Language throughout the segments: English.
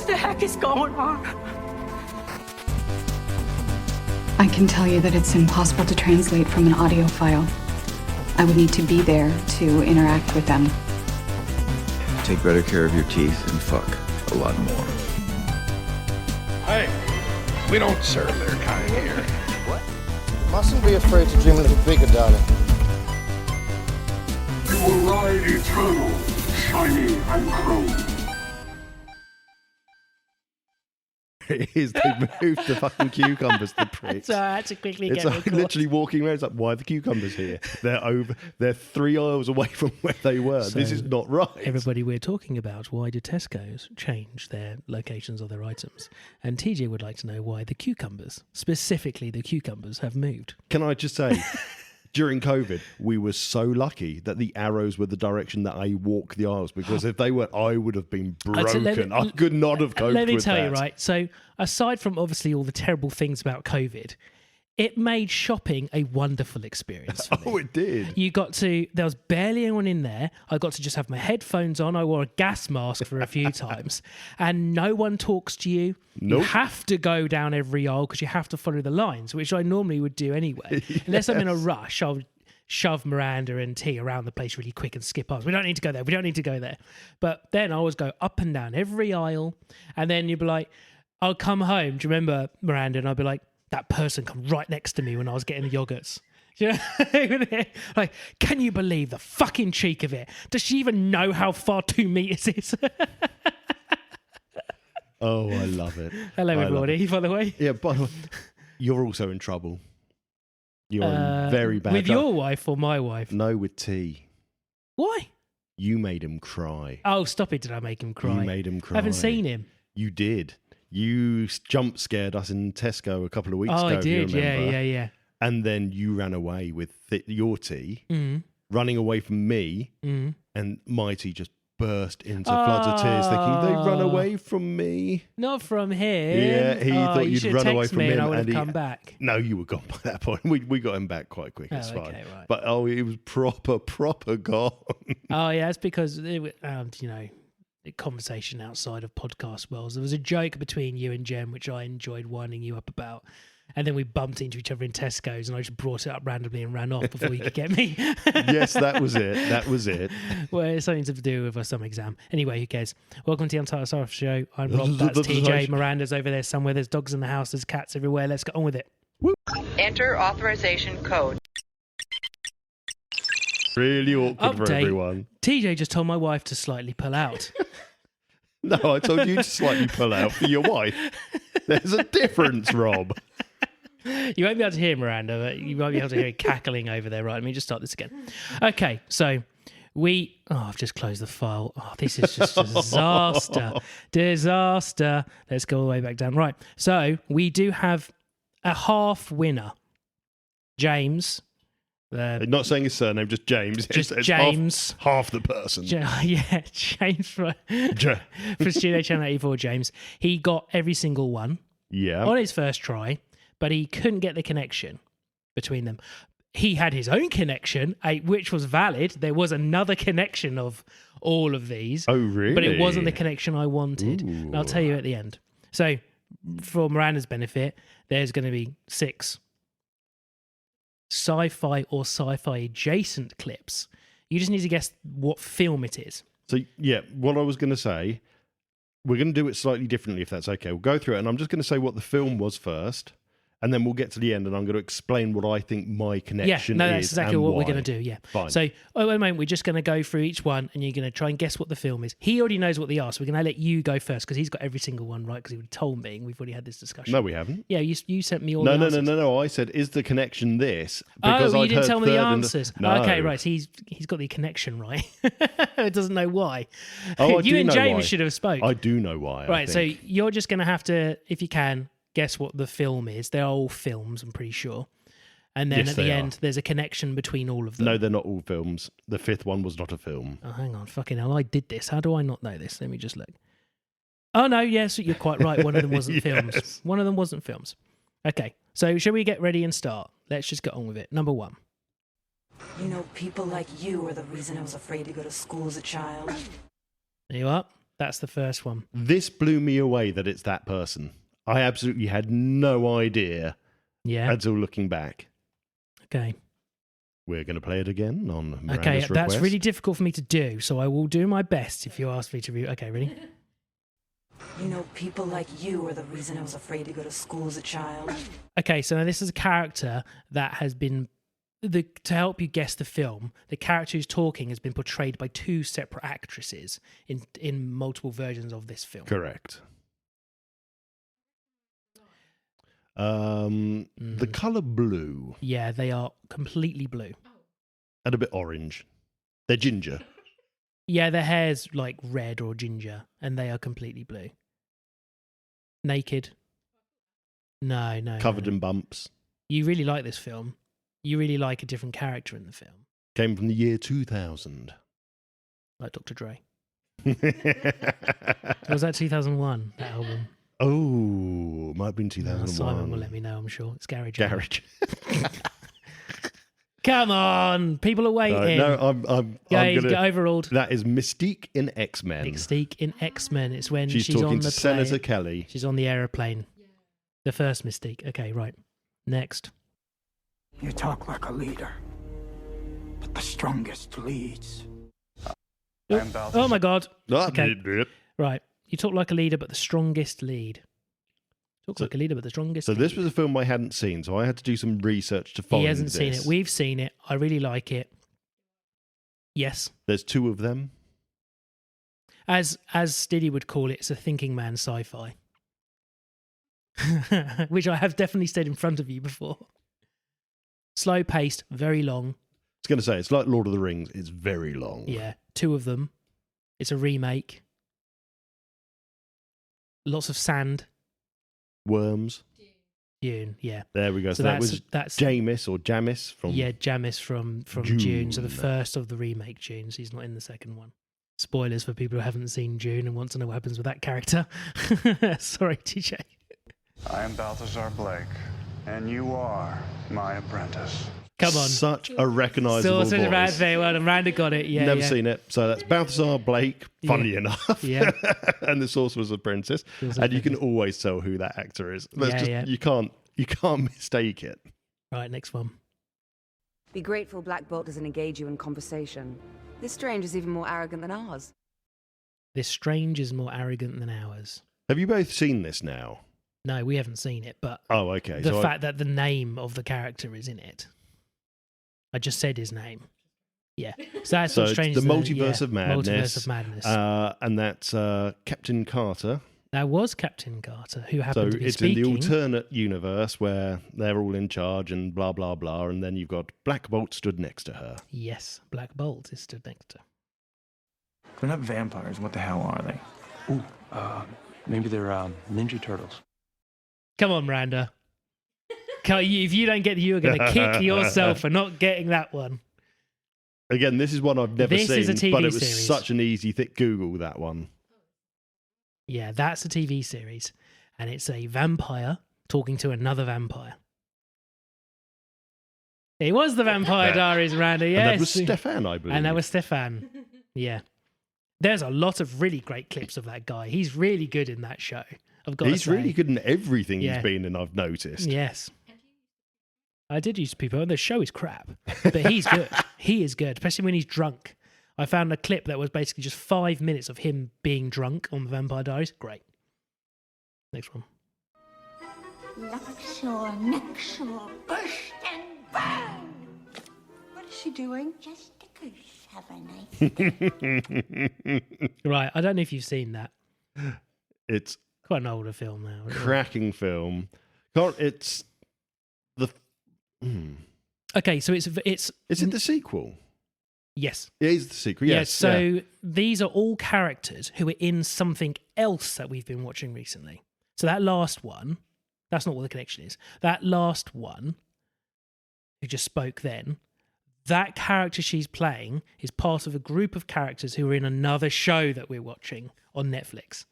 What the heck is going on? I can tell you that it's impossible to translate from an audio file. I would need to be there to interact with them. Take better care of your teeth and fuck a lot more. Hey, we don't serve their kind here. What? Mustn't be afraid to dream a little bigger, darling. You will ride eternal, shiny and chrome. It is, they moved the fucking cucumbers, the pricks. So I had to quickly It's get like literally walking around. It's like, why are the cucumbers here? They're 3 aisles away from where they were. So this is not right. Everybody, we're talking about why do Tesco's change their locations of their items? And TJ would like to know why the cucumbers, specifically the cucumbers, have moved. Can I just say, during COVID, we were so lucky that the arrows were the direction that I walk the aisles, because if they weren't, I would have been broken. I could not have coped with that. Let me tell you, right? So aside from obviously all the terrible things about COVID, it made shopping a wonderful experience for me. Oh, it did. There was barely anyone in there. I got to just have my headphones on. I wore a gas mask for a few times, and no one talks to you. Nope. You have to go down every aisle because you have to follow the lines, which I normally would do anyway. Yes. Unless I'm in a rush, I'll shove Miranda and T around the place really quick and skip us. We don't need to go there. We don't need to go there. But then I always go up and down every aisle, and then you'd be like, I'll come home. Do you remember, Miranda? And I'd be like, that person come right next to me when I was getting the yogurts. You know? Like, can you believe the fucking cheek of it? Does she even know how far 2 meters is? Oh, I love it. Hello, everybody, by the way. Yeah, by the way, you're also in trouble. You're in very bad with your wife or my wife? No, with T. Why? You made him cry. Oh, stop it. Did I make him cry? You made him cry. I haven't seen him. You did. You jump scared us in Tesco a couple of weeks ago. Oh, I did. You remember. Yeah. And then you ran away with your tea, running away from me, and my tea just burst into floods of tears, thinking they run away from me. Not from him. Yeah, he thought you you'd run away from him, and I would have he, come back. No, you were gone by that point. We got him back quite quick. It's fine. Okay, right. But he was proper gone. Oh yeah, it's because the conversation outside of podcast worlds. There was a joke between you and Jem, which I enjoyed winding you up about. And then we bumped into each other in Tesco's, and I just brought it up randomly and ran off before you could get me. Yes, that was it. Well, it's something to do with some exam. Anyway, who cares? Welcome to the Untitled Sci-Fi Show. I'm Rob, that's TJ. Miranda's over there somewhere. There's dogs in the house. There's cats everywhere. Let's get on with it. Enter authorization code. Really awkward for everyone. TJ just told my wife to slightly pull out. No, I told you to slightly pull out for your wife. There's a difference, Rob. You won't be able to hear Miranda, but you might be able to hear it cackling over there, right? Let me just start this again. Okay, so I've just closed the file. Oh, this is just a disaster. Disaster. Let's go all the way back down. Right, so we do have a half winner. James. Not saying his surname, just James. Just it's James. Half the person. Yeah, James for Studio Channel 84, James. He got every single one on his first try, but he couldn't get the connection between them. He had his own connection, which was valid. There was another connection of all of these. Oh, really? But it wasn't the connection I wanted. Ooh. And I'll tell you at the end. So, for Miranda's benefit, there's going to be 6 sci-fi or sci-fi adjacent clips. You just need to guess what film it is. So, yeah, what I was going to say, we're going to do it slightly differently, if that's okay. We'll go through it, and I'm just going to say what the film was first, and then we'll get to the end, and I'm going to explain what I think my connection is. Yeah, no, that's exactly what we're going to do, yeah. Fine. So, at the moment, we're just going to go through each one, and you're going to try and guess what the film is. He already knows what they are, so we're going to let you go first, because he's got every single one right, because he already told me, and we've already had this discussion. No, we haven't. Yeah, you sent me all the answers. No. I said, is the connection this? Because you didn't tell me the answers. No. Okay, right, so he's got the connection right. It doesn't know why. Oh, you and James should have spoke. I do know why. Right, so you're just going to have to, if you can, guess what the film is. They're all films, I'm pretty sure. And then at the end, there's a connection between all of them. No, they're not all films. The 5th one was not a film. Oh, hang on. Fucking hell, I did this. How do I not know this? Let me just look. Oh, no, yes, you're quite right. One of them wasn't films. One of them wasn't films. Okay, so shall we get ready and start? Let's just get on with it. Number 1. You know, people like you are the reason I was afraid to go to school as a child. There you are. That's the first one. This blew me away that it's that person. I absolutely had no idea Yeah. until looking back. Okay. We're going to play it again on Miranda's Okay, request. that's really difficult for me to do, so I will do my best if you ask me to read. Okay, ready? You know, people like you are the reason I was afraid to go to school as a child. Okay, so now this is a character that has been... to help you guess the film, the character who's talking has been portrayed by two separate actresses in multiple versions of this film. Correct. The colour blue. Yeah, they are completely blue. And a bit orange. They're ginger. Yeah, their hair's like red or ginger, and they are completely blue. Naked. No. Covered no. in bumps. You really like this film. You really like a different character in the film. Came from the year 2000. Like Dr. Dre. Or was that 2001, that album? Oh, might have been 2001. Simon will let me know, I'm sure. It's Garage. Hour. Garage. Come on, people are waiting. No, I'm Guys, gonna, get overruled. That is Mystique in X-Men. Mystique in X-Men. It's when She's she's talking on to the Senator plane. Kelly. She's on the aeroplane. The first Mystique. Okay, right. Next. You talk like a leader, but the strongest leads. Oh my God. Okay. Okay. Right. You talk like a leader, but the strongest lead. Talk like a leader, but the strongest So lead. this was a film I hadn't seen, so I had to do some research to find He hasn't seen this. it. We've seen it. I really like it. Yes. There's two of them. As Diddy would call it, it's a thinking man sci-fi. Which I have definitely said in front of you before. Slow paced, very long. I was going to say, it's like Lord of the Rings. It's very long. Yeah, two of them. It's a remake. Lots of sand. Worms. Dune, yeah. There we go. So that was Jamis or Jamis from... Yeah, Jamis from Dune. So the first of the remake Dunes. He's not in the second one. Spoilers for people who haven't seen Dune and want to know what happens with that character. Sorry, TJ. I am Balthazar Blake, and you are my apprentice. Come on. Such a recognisable voice. Well, Miranda got it. Yeah, Never seen it. So that's Balthazar Blake, funny enough. Yeah. And the Sorcerer's Apprentice. And you can always tell who that actor is. That's Yeah. You can't mistake it. Right, next one. Be grateful Black Bolt doesn't engage you in conversation. This strange is even more arrogant than ours. This strange is more arrogant than ours. Have you both seen this now? No, we haven't seen it, but Oh, okay. the fact that the name of the character is in it. I just said his name. Yeah. So that's So what's it's strange. the Multiverse of Madness. Multiverse of Madness. And that's Captain Carter. That was Captain Carter, who So happened to be it's speaking. in the alternate universe where they're all in charge and blah, blah, blah. And then you've got Black Bolt stood next to her. Yes, Black Bolt is stood next to her. They're not vampires. What the hell are they? Ooh, maybe they're Ninja Turtles. Come on, Miranda. If you don't get it, you are going to kick yourself for not getting that one. Again, this is one I've never This seen, is a TV but it was series. such an easy Google, that one. Yeah, that's a TV series. And it's a vampire talking to another vampire. It was the Vampire Diaries, Miranda, yes. And that was Stefan, I believe. And that was Stefan. Yeah. There's a lot of really great clips of that guy. He's really good in that show. I've got to He's say. really good in everything Yeah. he's been in, I've noticed. Yes. I did use people, and the show is crap. But he's good. He is good, especially when he's drunk. I found a clip that was basically just 5 minutes of him being drunk on the Vampire Diaries. Great. Next one. Luxor, Nuxor, bush and burn. What is she doing? Just a goose. Have a nice day. Right, I don't know if you've seen that. It's quite an older film now. cracking film. It's the... Okay, so it's... Is it the sequel? Yes. It is the sequel, yes. So these are all characters who are in something else that we've been watching recently. So that last one, that's not what the connection is. That last one, who just spoke then, that character she's playing is part of a group of characters who are in another show that we're watching on Netflix.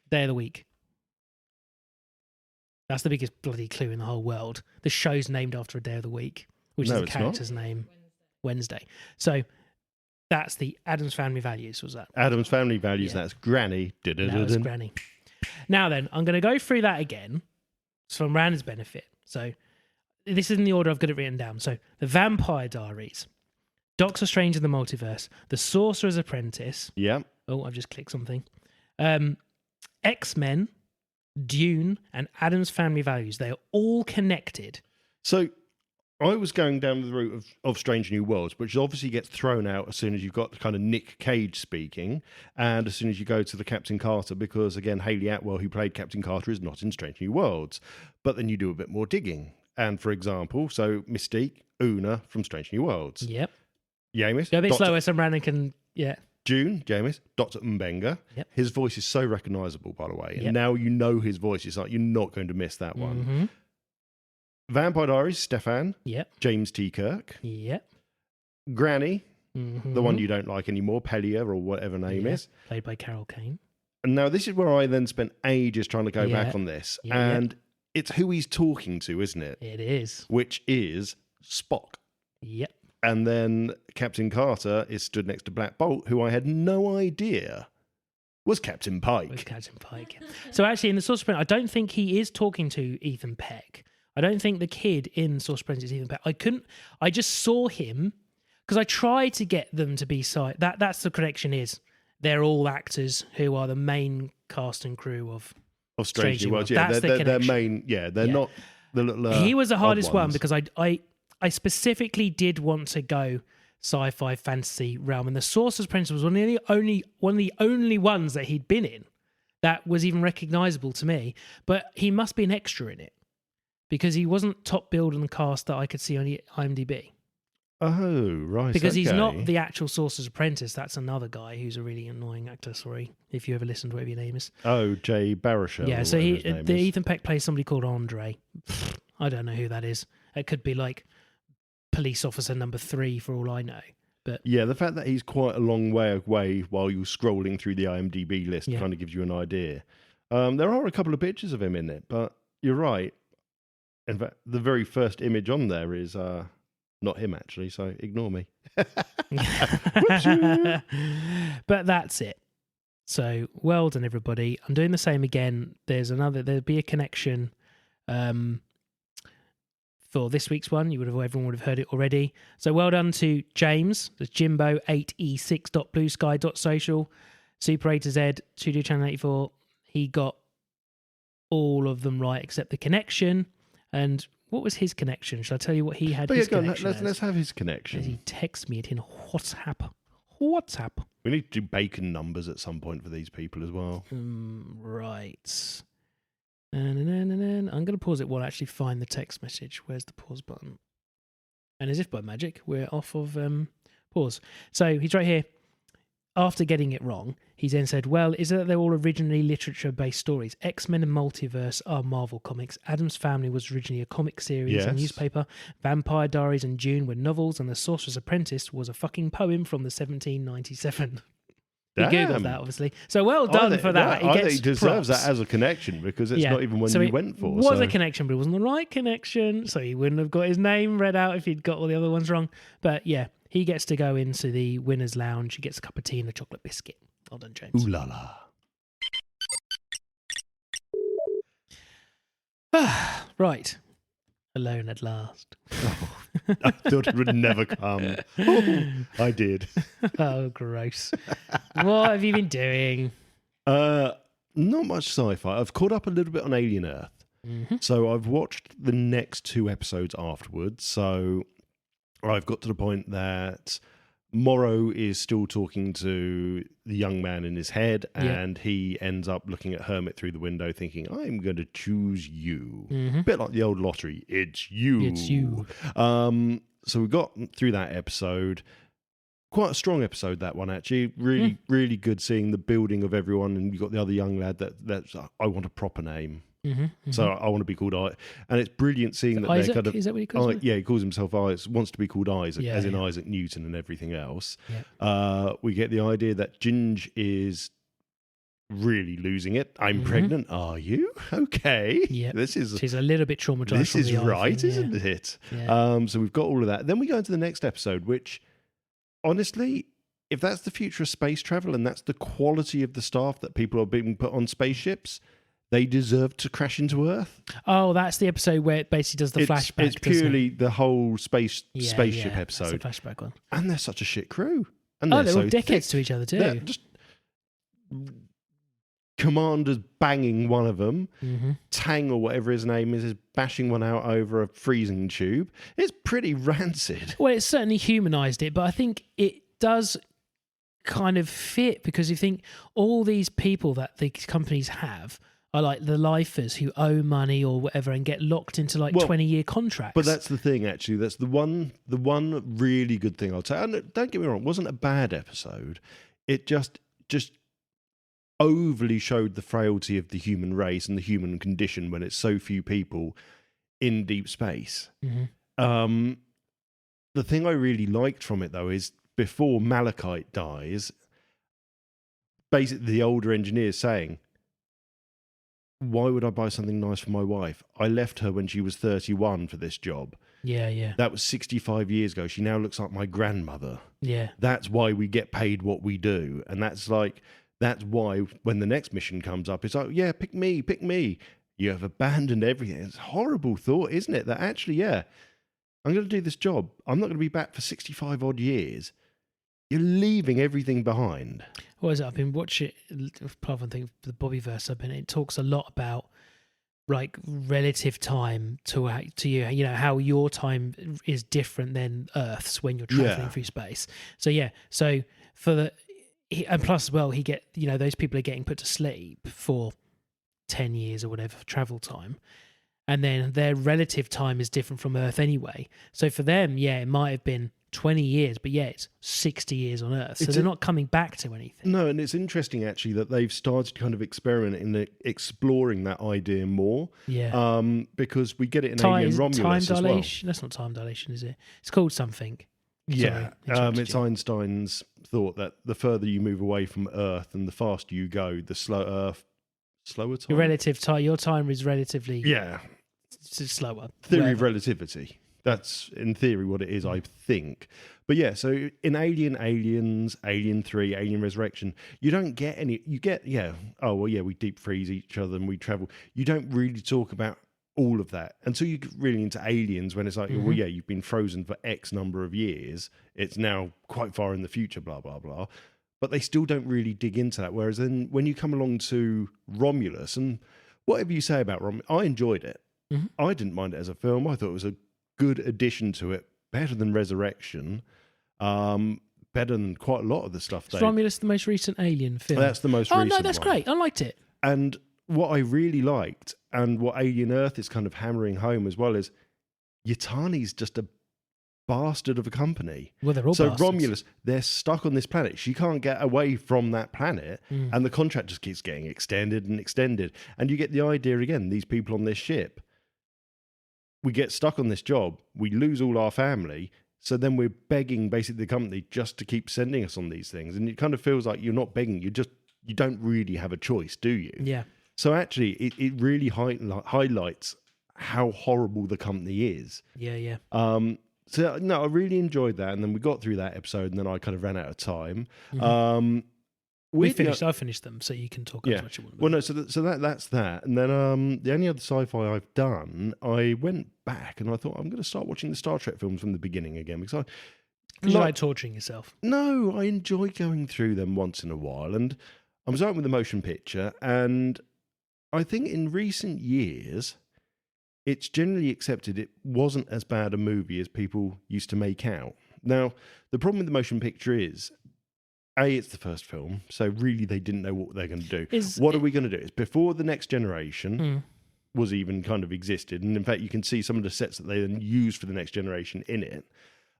Day of the Week. That's the biggest bloody clue in the whole world. The show's named after a day of the week, which is the character's name. Wednesday. So That's the Addams Family Values, was that? Addams Family Values, Yeah. that's Granny. That was Granny. Now then, I'm going to go through that again for Miranda's benefit. So this is in the order I've got it written down. So the Vampire Diaries, Doctor Strange in the Multiverse, The Sorcerer's Apprentice. Yeah. Oh, I've just clicked something. X-Men, Dune, and Addams Family Values. They are all connected. So I was going down the route of Strange New Worlds, which obviously gets thrown out as soon as you've got kind of Nick Cage speaking, and as soon as you go to the Captain Carter, because again, Hayley Atwell, who played Captain Carter, is not in Strange New Worlds. But then you do a bit more digging. And for example, so Mystique, Una from Strange New Worlds. Yep. James. Go a bit slower so Brandon can, yeah. June, James, Dr. Mbenga. Yep. His voice is so recognisable, by the way. And Yep. now you know his voice. It's like you're not going to miss that one. Mm-hmm. Vampire Diaries, Stefan. Yep. James T. Kirk. Yep. Granny, Mm-hmm. the one you don't like anymore, Pelia or whatever name is. Played by Carol Kane. And now this is where I then spent ages trying to go back on this. Yeah. And it's who he's talking to, isn't it? It is. Which is Spock. Yep. And then Captain Carter is stood next to Black Bolt, who I had no idea was Captain Pike. Was Captain Pike. So actually, in the Sorcerer's Apprentice, I don't think he is talking to Ethan Peck. I don't think the kid in Sorcerer's Apprentice is Ethan Peck. I just saw him because I tried to get them to be that's the connection is they're all actors who are the main cast and crew of Strange New Worlds. Yeah, that's they're main. Yeah, they're not the little. He was the hardest one ones. because I specifically did want to go sci-fi fantasy realm, and the Sorcerer's Apprentice was one of the only ones that he'd been in that was even recognisable to me. But he must be an extra in it because he wasn't top billed on the cast that I could see on IMDb. Oh, right. Because he's not the actual Sorcerer's Apprentice. That's another guy who's a really annoying actor. Sorry, if you ever listened to whatever your name is. Oh, Jay Baruchel. Yeah, so Ethan Peck plays somebody called Andre. I don't know who that is. It could be like police officer number 3 for all I know. But yeah, the fact that he's quite a long way away while you're scrolling through the IMDb list kind of gives you an idea. There are a couple of pictures of him in it, but you're right. In fact, the very first image on there is not him actually, so ignore me. But that's it. So well done, everybody. I'm doing the same again. There'll be a connection for this week's one. Everyone would have heard it already. So well done to James. That's Jimbo8e6.bluesky.social. Super A to Z, Studio Channel 84. He got all of them right except the connection. And what was his connection? Shall I tell you what he had? Let's have his connection. He texted me it in WhatsApp. We need to do bacon numbers at some point for these people as well. Right. I'm going to pause it while I actually find the text message. Where's the pause button? And as if by magic, we're off of pause. So he's right here. After getting it wrong, he then said, well, is it that they're all originally literature-based stories? X-Men and Multiverse are Marvel comics. Addams Family was originally a comic series and newspaper. Vampire Diaries and Dune were novels, and The Sorcerer's Apprentice was a fucking poem from the 1797. He googled that, obviously. So well done for that. I think he deserves that as a connection because it's not even one you went for. It was a connection, but it wasn't the right connection, so he wouldn't have got his name read out if he'd got all the other ones wrong. But yeah, he gets to go into the winner's lounge. He gets a cup of tea and a chocolate biscuit. Well done, James. Ooh la la. Right. Alone at last. I thought it would never come. Oh, I did. Oh, gross. What have you been doing? Not much sci-fi. I've caught up a little bit on Alien Earth. Mm-hmm. So I've watched the next 2 episodes afterwards. So I've got to the point that Morrow is still talking to the young man in his head, and he ends up looking at Hermit through the window thinking, I'm going to choose you. Mm-hmm. A bit like the old lottery. It's you. It's you. So we got through that episode. Quite a strong episode, that one, actually. Really, really good seeing the building of everyone. And you got the other young lad that's I want a proper name. Mm-hmm. So I want to be called Isaac. And it's brilliant seeing that Isaac? they're kind of... Is that what he calls him? Yeah, he calls himself Isaac. Wants to be called Isaac, as in yeah. Isaac Newton and everything else. Yeah. We get the idea that Ginge is really losing it. I'm pregnant. Are you? Okay. Yeah. She's a little bit traumatized. This is right, thing, isn't it? Yeah. So we've got all of that. Then we go into the next episode, which honestly, if that's the future of space travel and that's the quality of the staff that people are being put on spaceships, they deserve to crash into Earth. Oh, that's the episode where it basically does the flashback. It's purely the whole spaceship episode. That's the flashback one. And they're such a shit crew. And they're all dickheads to each other too. They're just Commander's banging one of them. Mm-hmm. Tang, or whatever his name is bashing one out over a freezing tube. It's pretty rancid. Well, it certainly humanised it, but I think it does kind of fit, because you think all these people that the companies have are like the lifers who owe money or whatever and get locked into 20-year contracts. But that's the thing, actually. That's the one really good thing I'll say. And don't get me wrong, it wasn't a bad episode. It just overly showed the frailty of the human race and the human condition when it's so few people in deep space. Mm-hmm. The thing I really liked from it, though, is before Malachite dies, basically the older engineer's saying, why would I buy something nice for my wife? I left her when she was 31 for this job. Yeah. That was 65 years ago. She now looks like my grandmother. Yeah. That's why we get paid what we do. And that's why when the next mission comes up, it's like, yeah, pick me. You have abandoned everything. It's a horrible thought, isn't it? That actually, yeah, I'm going to do this job. I'm not going to be back for 65 odd years. You're leaving everything behind. What is it? I've been watching, apart from the Bobbyverse, it talks a lot about like relative time to you, how your time is different than Earth's when you're traveling through space. So and plus as well, those people are getting put to sleep for 10 years or whatever travel time. And then their relative time is different from Earth anyway. So for them, it might have been 20 years, but it's 60 years on Earth. So they're not coming back to anything. No, and it's interesting actually that they've started kind of experimenting and exploring that idea more. Yeah. Because we get it in Alien Romulus time as dilation? well. That's not time dilation, is it? It's called something. Yeah. Sorry, it's Einstein's thought that the further you move away from Earth and the faster you go, the slower time. Your relative time. Your time is relatively slower. Theory of relativity. That's in theory what it is, I think. But yeah, so in Aliens, Alien 3, Alien Resurrection, you don't get any. You get we deep freeze each other and we travel. You don't really talk about all of that until you get really into Aliens, when it's like, you've been frozen for X number of years. It's now quite far in the future, blah, blah, blah. But they still don't really dig into that. Whereas then when you come along to Romulus, and whatever you say about Romulus, I enjoyed it. Mm-hmm. I didn't mind it as a film. I thought it was a good addition to it, better than Resurrection, better than quite a lot of the stuff. Is Romulus the most recent Alien film? That's the most recent Oh, no, that's one. great. I liked it. And what I really liked, and what Alien Earth is kind of hammering home as well, is Yutani's just a bastard of a company. Well, they're all bastards. Romulus, they're stuck on this planet. She can't get away from that planet, and the contract just keeps getting extended and extended. And you get the idea again, these people on this ship, we get stuck on this job, we lose all our family, so then we're begging basically the company just to keep sending us on these things. And it kind of feels like you're not begging, you don't really have a choice, do you? Yeah. So actually, it really highlights how horrible the company is. Yeah. So no, I really enjoyed that, and then we got through that episode, and then I kind of ran out of time. Mm-hmm. I finished them, so you can talk as much as you want. Well, no, so that's that, and then the only other sci-fi I've done, I went back and I thought I'm going to start watching the Star Trek films from the beginning again, because you like torturing yourself. No, I enjoy going through them once in a while, and I'm starting with the motion picture, and I think in recent years, it's generally accepted it wasn't as bad a movie as people used to make out. Now, the problem with the motion picture is, it's the first film, so really they didn't know what they're going to do. What are we going to do? It's before the Next Generation was even kind of existed, and in fact, you can see some of the sets that they then used for the Next Generation in it.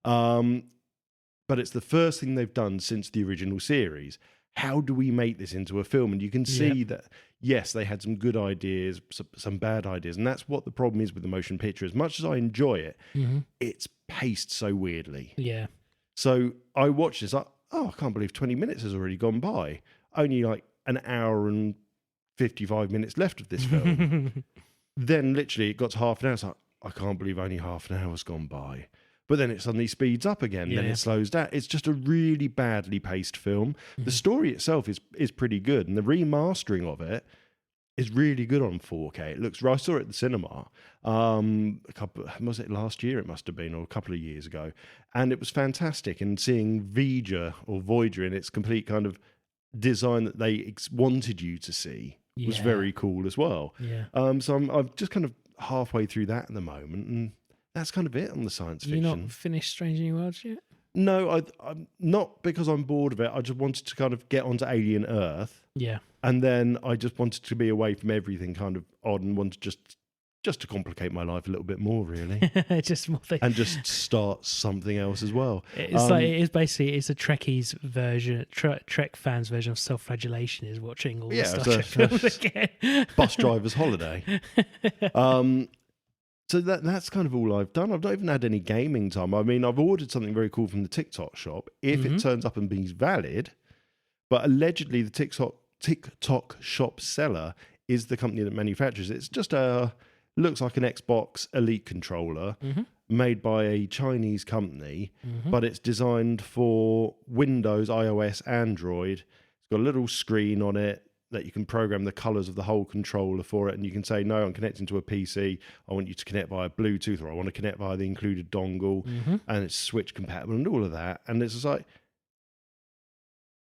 But it's the first thing they've done since the original series. How do we make this into a film? And you can see that, yes, they had some good ideas, some bad ideas. And that's what the problem is with the motion picture. As much as I enjoy it, it's paced so weirdly. Yeah. So I watched this, I can't believe 20 minutes has already gone by. Only like an hour and 55 minutes left of this film. Then literally it got to half an hour. It's like, I can't believe only half an hour's gone by. but then it suddenly speeds up again, then it slows down. It's just a really badly paced film. The story itself is pretty good, and the remastering of it is really good on 4K. It looks. I saw it at the cinema. Was it last year? It must have been, or a couple of years ago, and it was fantastic. And seeing Voyager in its complete kind of design that they wanted you to see was very cool as well. Yeah. So I'm just kind of halfway through that at the moment, and that's kind of it on the science fiction. You're not finished Strange New Worlds yet? No, I'm not, because I'm bored of it. I just wanted to kind of get onto Alien Earth. Yeah. And then I just wanted to be away from everything kind of odd, and wanted just to complicate my life a little bit more, really. Just more things. And just start something else as well. It's it's a Trekkie's version, Trek fans' version of self-flagellation is watching all the Starship films again. Bus driver's holiday. So that's kind of all I've done. I've not even had any gaming time. I mean, I've ordered something very cool from the TikTok shop, if it turns up and being valid. But allegedly, the TikTok shop seller is the company that manufactures it. It's just looks like an Xbox Elite controller made by a Chinese company, but it's designed for Windows, iOS, Android. It's got a little screen on it that you can program the colors of the whole controller for it, and you can say, no, I'm connecting to a PC, I want you to connect via Bluetooth, or I want to connect via the included dongle, and it's Switch compatible and all of that. And it's just like,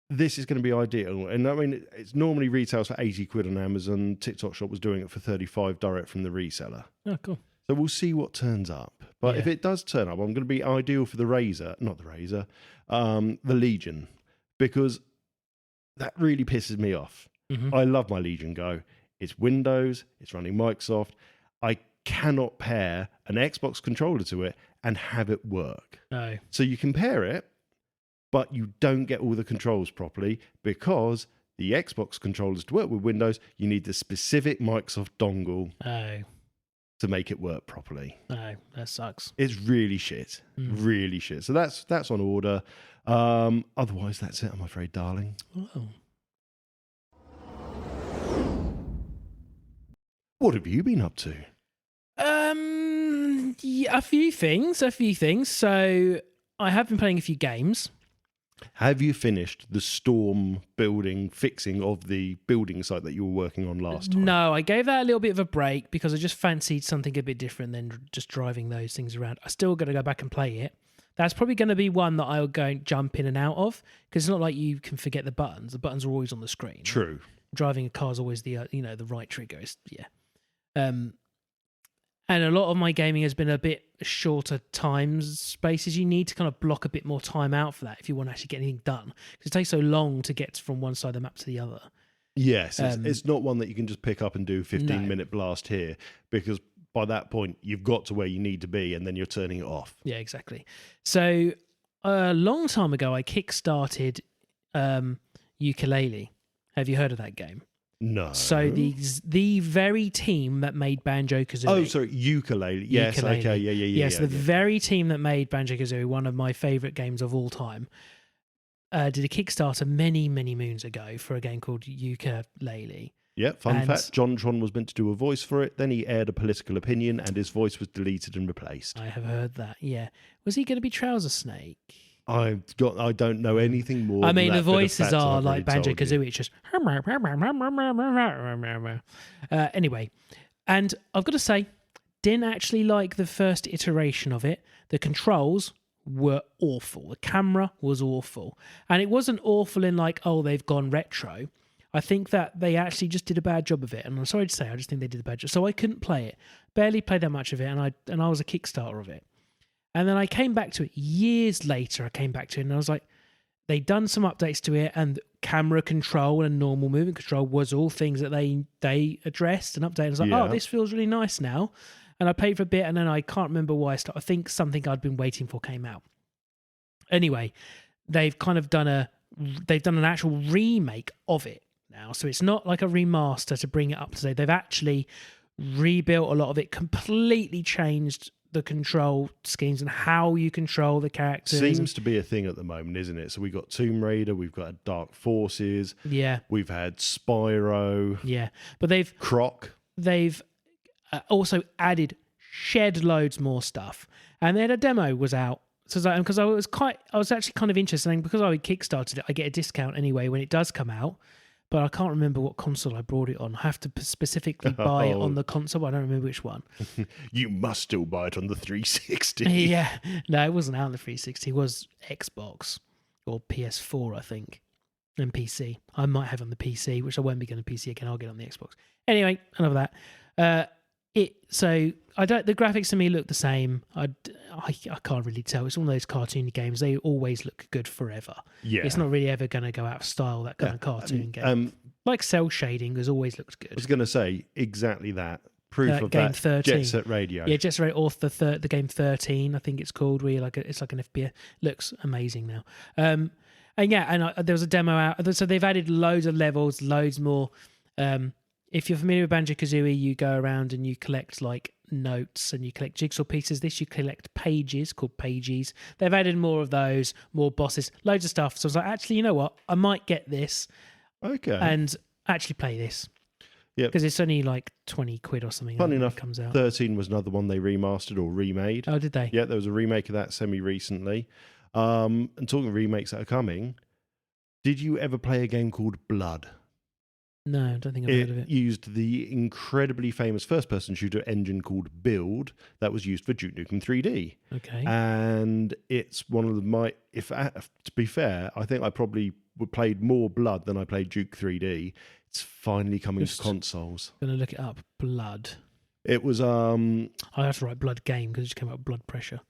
this is going to be ideal. And I mean, it's normally retails for 80 quid on Amazon. TikTok shop was doing it for 35 direct from the reseller. Oh, cool. So we'll see what turns up. But if it does turn up, I'm going to be ideal for the Legion, because that really pisses me off. I love my Legion Go. It's Windows, it's running Microsoft. I cannot pair an Xbox controller to it and have it work. No. So you can pair it, but you don't get all the controls properly, because the Xbox controllers, to work with Windows, you need the specific Microsoft dongle to make it work properly. No, that sucks. It's really shit. Really shit. So that's on order. Otherwise, that's it, I'm afraid, darling. Oh. What have you been up to? A few things. So I have been playing a few games. Have you finished the storm fixing of the building site that you were working on last time? No, I gave that a little bit of a break because I just fancied something a bit different than just driving those things around. I still got to go back and play it. That's probably going to be one that I'll go and jump in and out of, because it's not like you can forget the buttons. The buttons are always on the screen. True. Driving a car is always the right trigger. And a lot of my gaming has been a bit shorter time spaces. You need to kind of block a bit more time out for that if you want to actually get anything done, because it takes so long to get from one side of the map to the other. Yes, it's not one that you can just pick up and do 15-minute blast here, because by that point you've got to where you need to be and then you're turning it off. Yeah, exactly. So a long time ago I kickstarted Yooka-Laylee. Have you heard of that game? No. So the very team that made Banjo-Kazooie. Oh, sorry, Yooka-Laylee. Yes, Yooka-Laylee. Okay, yeah. Yes, the very team that made Banjo-Kazooie, one of my favourite games of all time, did a Kickstarter many, many moons ago for a game called Yooka-Laylee. Yeah, fun fact, John Tron was meant to do a voice for it, then he aired a political opinion and his voice was deleted and replaced. I have heard that, yeah. Was he going to be Trouser Snake? I don't know anything more. I mean, the voices are are like Banjo-Kazooie. It's just anyway, and I've got to say, didn't actually like the first iteration of it. The controls were awful. The camera was awful, and it wasn't awful in like, oh, they've gone retro. I think that they actually just did a bad job of it, and I'm sorry to say, I just think they did a bad job. So I couldn't play it, barely played that much of it, and I was a Kickstarter of it. And then I came back to it years later. I came back to it and I was like, they'd done some updates to it, and camera control and normal movement control was all things that they addressed and updated. I was like, oh, this feels really nice now. And I played for a bit, and then I can't remember why I started. I think something I'd been waiting for came out. Anyway, they've kind of done an actual remake of it now. So it's not like a remaster to bring it up to date. They've actually rebuilt a lot of it, completely changed the control schemes and how you control the characters. Seems to be a thing at the moment, isn't it? So we've got Tomb Raider, we've got Dark Forces, we've had Spyro, but they've Croc. They've also added shed loads more stuff. And then a demo was out. So because I was actually kind of interested, and because I kickstarted it, I get a discount anyway when it does come out. But I can't remember what console I brought it on. I have to specifically buy it on the console, but I don't remember which one. You must still buy it on the 360. Yeah. No, it wasn't out on the 360. It was Xbox or PS4, I think, and PC. I might have on the PC, which I won't be getting the PC again. I'll get on the Xbox. Anyway, enough of that. The graphics to me look the same. I can't really tell. It's one of those cartoony games. They always look good forever. Yeah, it's not really ever going to go out of style. That kind of cartoon game, like cell shading, has always looked good. I was going to say exactly that. Proof of game that. 13. Jet Set Radio. Yeah, Jet Set Radio, or the game 13, I think it's called. Where it's like an FPS. Looks amazing now. And there was a demo out. So they've added loads of levels, loads more. If you're familiar with Banjo-Kazooie, you go around and you collect like notes and you collect jigsaw pieces. This, you collect pages called pages. They've added more of those, more bosses, loads of stuff. So I was like, actually, you know what? I might get this. Okay. And actually play this. Yeah. Because it's only like 20 quid or something. Funny enough, it comes out. 13 was another one they remastered or remade. Oh, did they? Yeah, there was a remake of that semi-recently. And talking of remakes that are coming, did you ever play a game called Blood? No, I don't think I've heard of it. It used the incredibly famous first-person shooter engine called Build that was used for Duke Nukem 3D. Okay. And it's one of to be fair, I think I probably played more Blood than I played Duke 3D. It's finally coming to consoles. I'm going to look it up. Blood. It was... I have to write Blood Game because it just came out with Blood Pressure.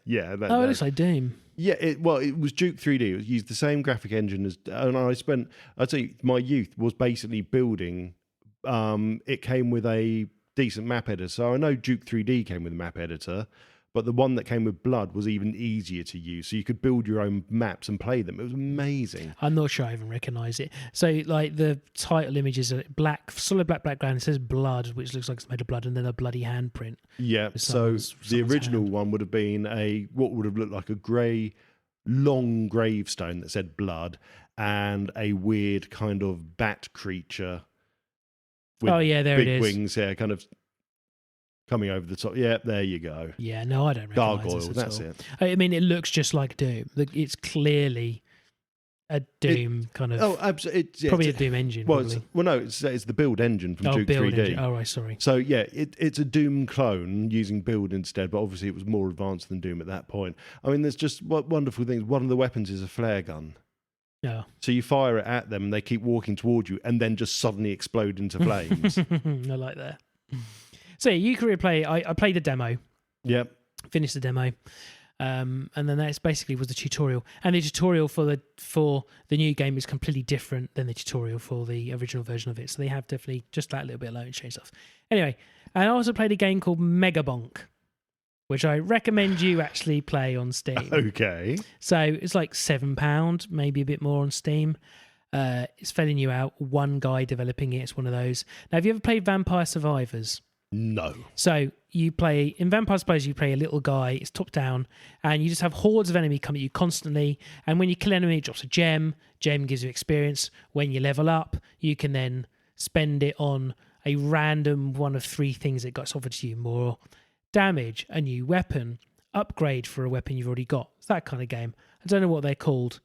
Yeah. It looks like Doom. Yeah, it was Duke 3D. It used the same graphic engine as, and I'd say my youth was basically building. It came with a decent map editor, so I know Duke 3D came with a map editor, but the one that came with Blood was even easier to use. So you could build your own maps and play them. It was amazing. I'm not sure I even recognise it. So like the title image is a solid black background. It says Blood, which looks like it's made of blood, and then a bloody handprint. Yeah. So the original one would have been what would have looked like a grey, long gravestone that said Blood, and a weird kind of bat creature. With there it is. Big wings, kind of. Coming over the top. Yeah, there you go. Yeah, no, I don't recognise Gargoyle, this at that's all. it. I mean, it looks just like Doom. It's clearly a Doom kind of... Oh, absolutely. Probably a Doom engine. Well, it's the Build engine from Duke 3D. Engine. Oh, right, sorry. So, yeah, it's a Doom clone using Build instead, but obviously it was more advanced than Doom at that point. I mean, there's just wonderful things. One of the weapons is a flare gun. Yeah. So you fire it at them and they keep walking toward you and then just suddenly explode into flames. I like that. So you can replay. I played the demo. Yep. Finished the demo, and then that basically was the tutorial. And the tutorial for the new game is completely different than the tutorial for the original version of it. So they have definitely just that little bit alone and change stuff. Anyway, and I also played a game called Megabonk, which I recommend you actually play on Steam. Okay. So it's like £7, maybe a bit more on Steam. It's filling you out. One guy developing it. It's one of those. Now, have you ever played Vampire Survivors? No. So you play in Vampire Survivors, you play a little guy, it's top down, and you just have hordes of enemy come at you constantly. And when you kill an enemy, it drops a gem. Gem gives you experience. When you level up, you can then spend it on a random one of 3 things that gets offered to you: more damage, a new weapon, upgrade for a weapon you've already got. It's that kind of game. I don't know what they're called.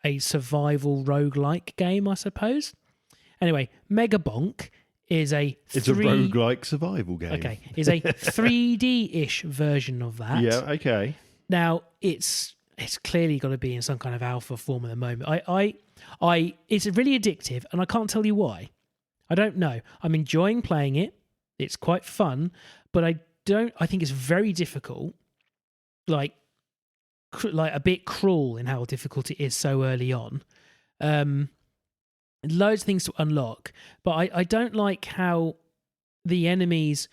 A survival roguelike game, I suppose. Anyway, Megabonk is a roguelike survival game. Okay, is a 3D-ish version of that. Yeah, okay. Now it's clearly got to be in some kind of alpha form at the moment. It's really addictive, and I can't tell you why. I don't know. I'm enjoying playing it. It's quite fun, but I think it's very difficult. Like a bit cruel in how difficult it is so early on. Loads of things to unlock, but I don't like how the enemies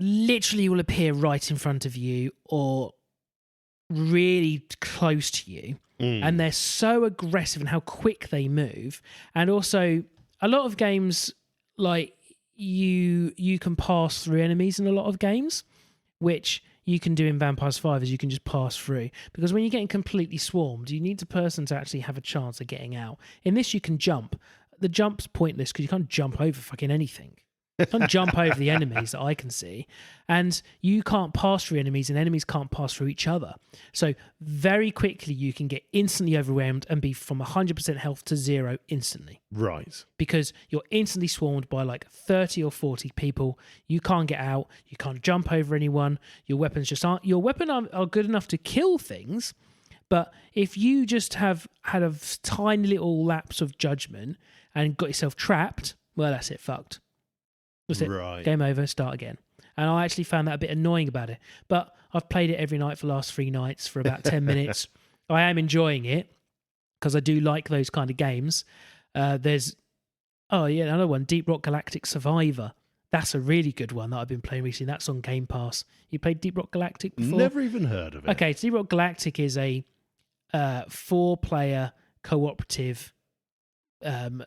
literally will appear right in front of you or really close to you, and they're so aggressive in how quick they move. And also, a lot of games, like you can pass through enemies in a lot of games, which you can do in Vampire Survivors. You can just pass through, because when you're getting completely swarmed, you need the person to actually have a chance of getting out. In this, you can jump. The jump's pointless because you can't jump over fucking anything. You can't jump over the enemies that I can see. And you can't pass through enemies, and enemies can't pass through each other. So very quickly you can get instantly overwhelmed and be from 100% health to 0 instantly. Right. Because you're instantly swarmed by like 30 or 40 people. You can't get out. You can't jump over anyone. Your weapons just aren't. Your weapon are good enough to kill things. But if you just have had a tiny little lapse of judgment and got yourself trapped, well, that's it, fucked. That's it. Right. Game over, start again. And I actually found that a bit annoying about it. But I've played it every night for the last 3 nights for about 10 minutes. I am enjoying it because I do like those kind of games. There's, another one, Deep Rock Galactic Survivor. That's a really good one that I've been playing recently. That's on Game Pass. You played Deep Rock Galactic before? Never even heard of it. Okay, so Deep Rock Galactic is a 4-player cooperative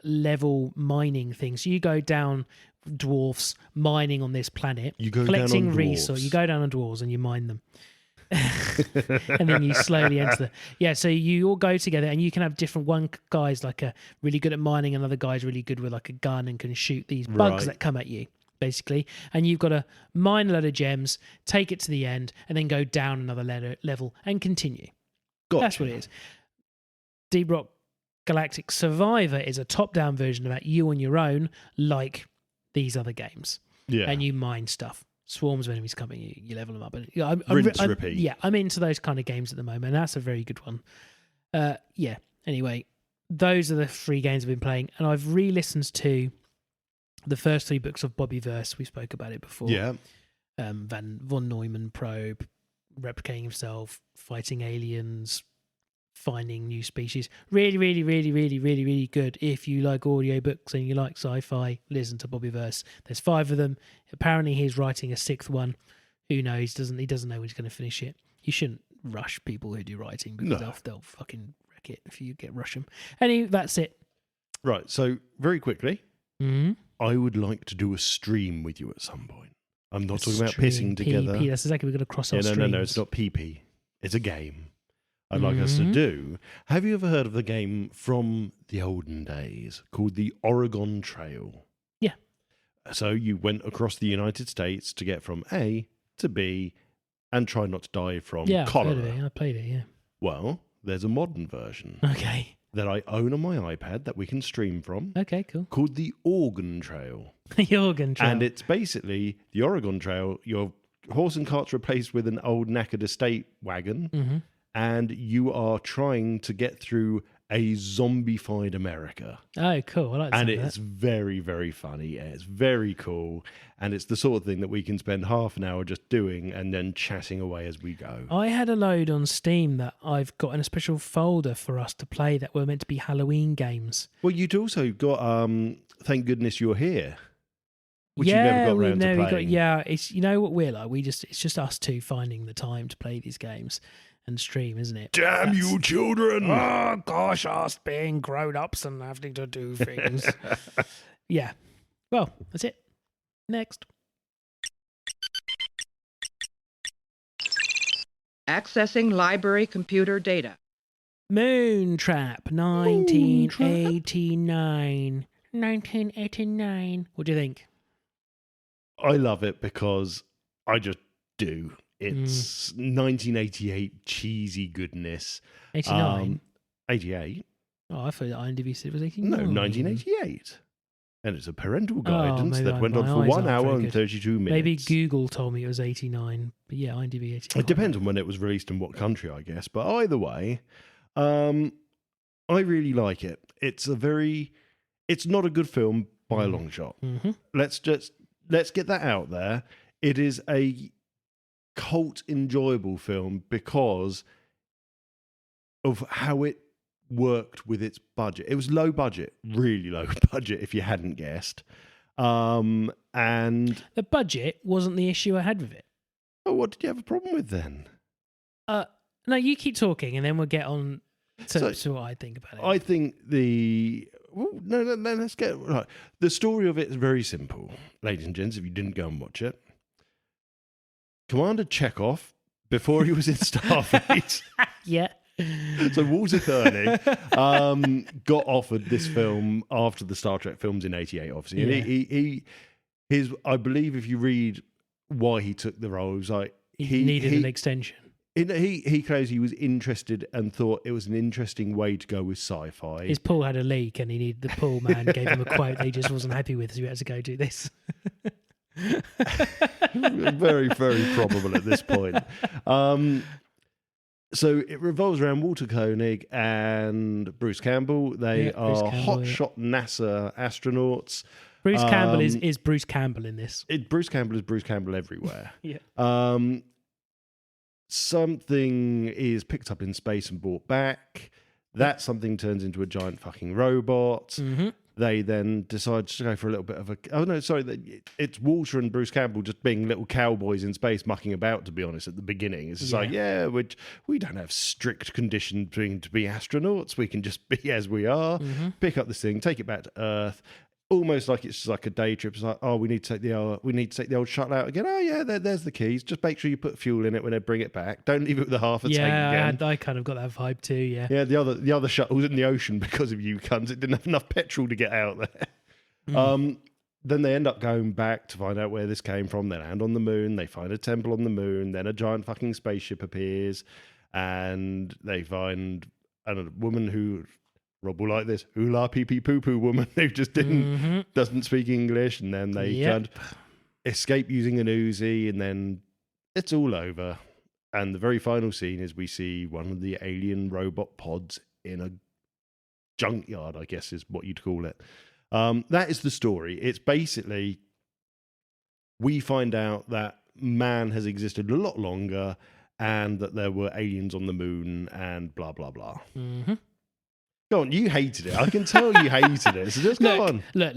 level mining thing. So you go down dwarfs mining on this planet, you go collecting down on resource. dwarves. You go down on dwarves and you mine them. And then you slowly enter so you all go together and you can have different, one guy's like a really good at mining, another guy's really good with like a gun and can shoot these bugs that come at you basically, and you've got to mine a load of gems, take it to the end, and then go down another level and continue. Gotcha. That's what it is. Deep Rock Galactic Survivor is a top-down version about you on your own, like these other games. Yeah. And you mine stuff. Swarms of enemies coming, you level them up. And, Repeat. Yeah, I'm into those kind of games at the moment. That's a very good one. Anyway, those are the 3 games I've been playing, and I've re-listened to the first 3 books of Bobby Verse. We spoke about it before. Yeah. Von Neumann probe, replicating himself, fighting aliens, finding new species. Really, really, really, really, really, really good. If you like audiobooks and you like sci-fi, listen to Bobby Verse. There's 5 of them. Apparently he's writing a 6th one. Who knows? He doesn't know when he's going to finish it. You shouldn't rush people who do writing because they'll fucking wreck it if you rush them. Anyway, that's it. Right. So very quickly, Mm-hmm. I would like to do a stream with you at some point. I'm not talking about pissing together. PP, that's exactly, we're going to cross our streams. No, it's not PP. It's a game I'd like us to do. Have you ever heard of the game from the olden days called the Oregon Trail? Yeah. So you went across the United States to get from A to B and try not to die from cholera. I played it, yeah. Well, there's a modern version. Okay. That I own on my iPad that we can stream from. Okay, cool. Called the Oregon Trail. The Oregon Trail. And it's basically the Oregon Trail. Your horse and cart's replaced with an old knackered estate wagon. Mm-hmm. And you are trying to get through a zombified America. Oh, cool. I like that. And it's very, very funny. It's very cool. And it's the sort of thing that we can spend half an hour just doing and then chatting away as we go. I had a load on Steam that I've got in a special folder for us to play that were meant to be Halloween games. Well, you'd also got Thank Goodness You're Here. Which you never got around to playing. It's, you know what we're like? It's just us two finding the time to play these games and stream, isn't it? Damn you children! Oh gosh, us being grown-ups and having to do things. Yeah. Well, that's it. Next. Accessing library computer data. Moontrap, 1989. 1989. What do you think? I love it because I just do. It's 1988 cheesy goodness. 89? 88. Oh, I thought IMDb said it was 89. No, 1988. And it's a parental guidance that went on for my eyes 1 aren't hour very and good. 32 minutes. Maybe Google told me it was 89. But yeah, IMDb 89. It depends on when it was released and what country, I guess. But either way, I really like it. It's not a good film by a long shot. Mm-hmm. Let's get that out there. It is a cult enjoyable film because of how it worked with its budget. It was low budget, really low budget if you hadn't guessed. And the budget wasn't the issue I had with it. Oh, what did you have a problem with then? No, you keep talking and then we'll get on to what I think about it. I think let's get right. The story of it is very simple, ladies and gents, if you didn't go and watch it. Commander Chekhov, before he was in Starfleet. Yeah. So Walter Koenig got offered this film after the Star Trek films in '88, obviously. Yeah. And I believe if you read why he took the role, it was like he needed an extension. He claims he was interested and thought it was an interesting way to go with sci-fi. His pool had a leak and he needed the pool man gave him a quote that he just wasn't happy with, so he had to go do this. Very, very probable at this point. So it revolves around Walter Koenig and Bruce Campbell. They are hotshot NASA astronauts. Bruce Campbell is Bruce Campbell in this. Bruce Campbell is Bruce Campbell everywhere. Yeah. Something is picked up in space and brought back. That something turns into a giant fucking robot. Mm-hmm. They then decide to go for a little bit of a... Oh, no, sorry. It's Walter and Bruce Campbell just being little cowboys in space mucking about, to be honest, at the beginning. It's just like, we don't have strict conditions to be astronauts. We can just be as we are, pick up this thing, take it back to Earth. Almost like it's just like a day trip. It's like, oh, we need to take the old shuttle out again. Oh yeah, there's the keys. Just make sure you put fuel in it when they bring it back. Don't leave it with the half a tank again. I kind of got that vibe too. Yeah. Yeah. The other shuttle was in the ocean because of you cunts. It didn't have enough petrol to get out there. Then they end up going back to find out where this came from. They land on the moon. They find a temple on the moon. Then a giant fucking spaceship appears, and they find a woman who. Rob will like this hula pee pee poo poo woman who just doesn't speak English, and then they kind of escape using an Uzi, and then it's all over. And the very final scene is we see one of the alien robot pods in a junkyard, I guess is what you'd call it. That is the story. It's basically we find out that man has existed a lot longer, and that there were aliens on the moon, and blah blah blah. Go on, you hated it. I can tell you hated it. So just go on. Look.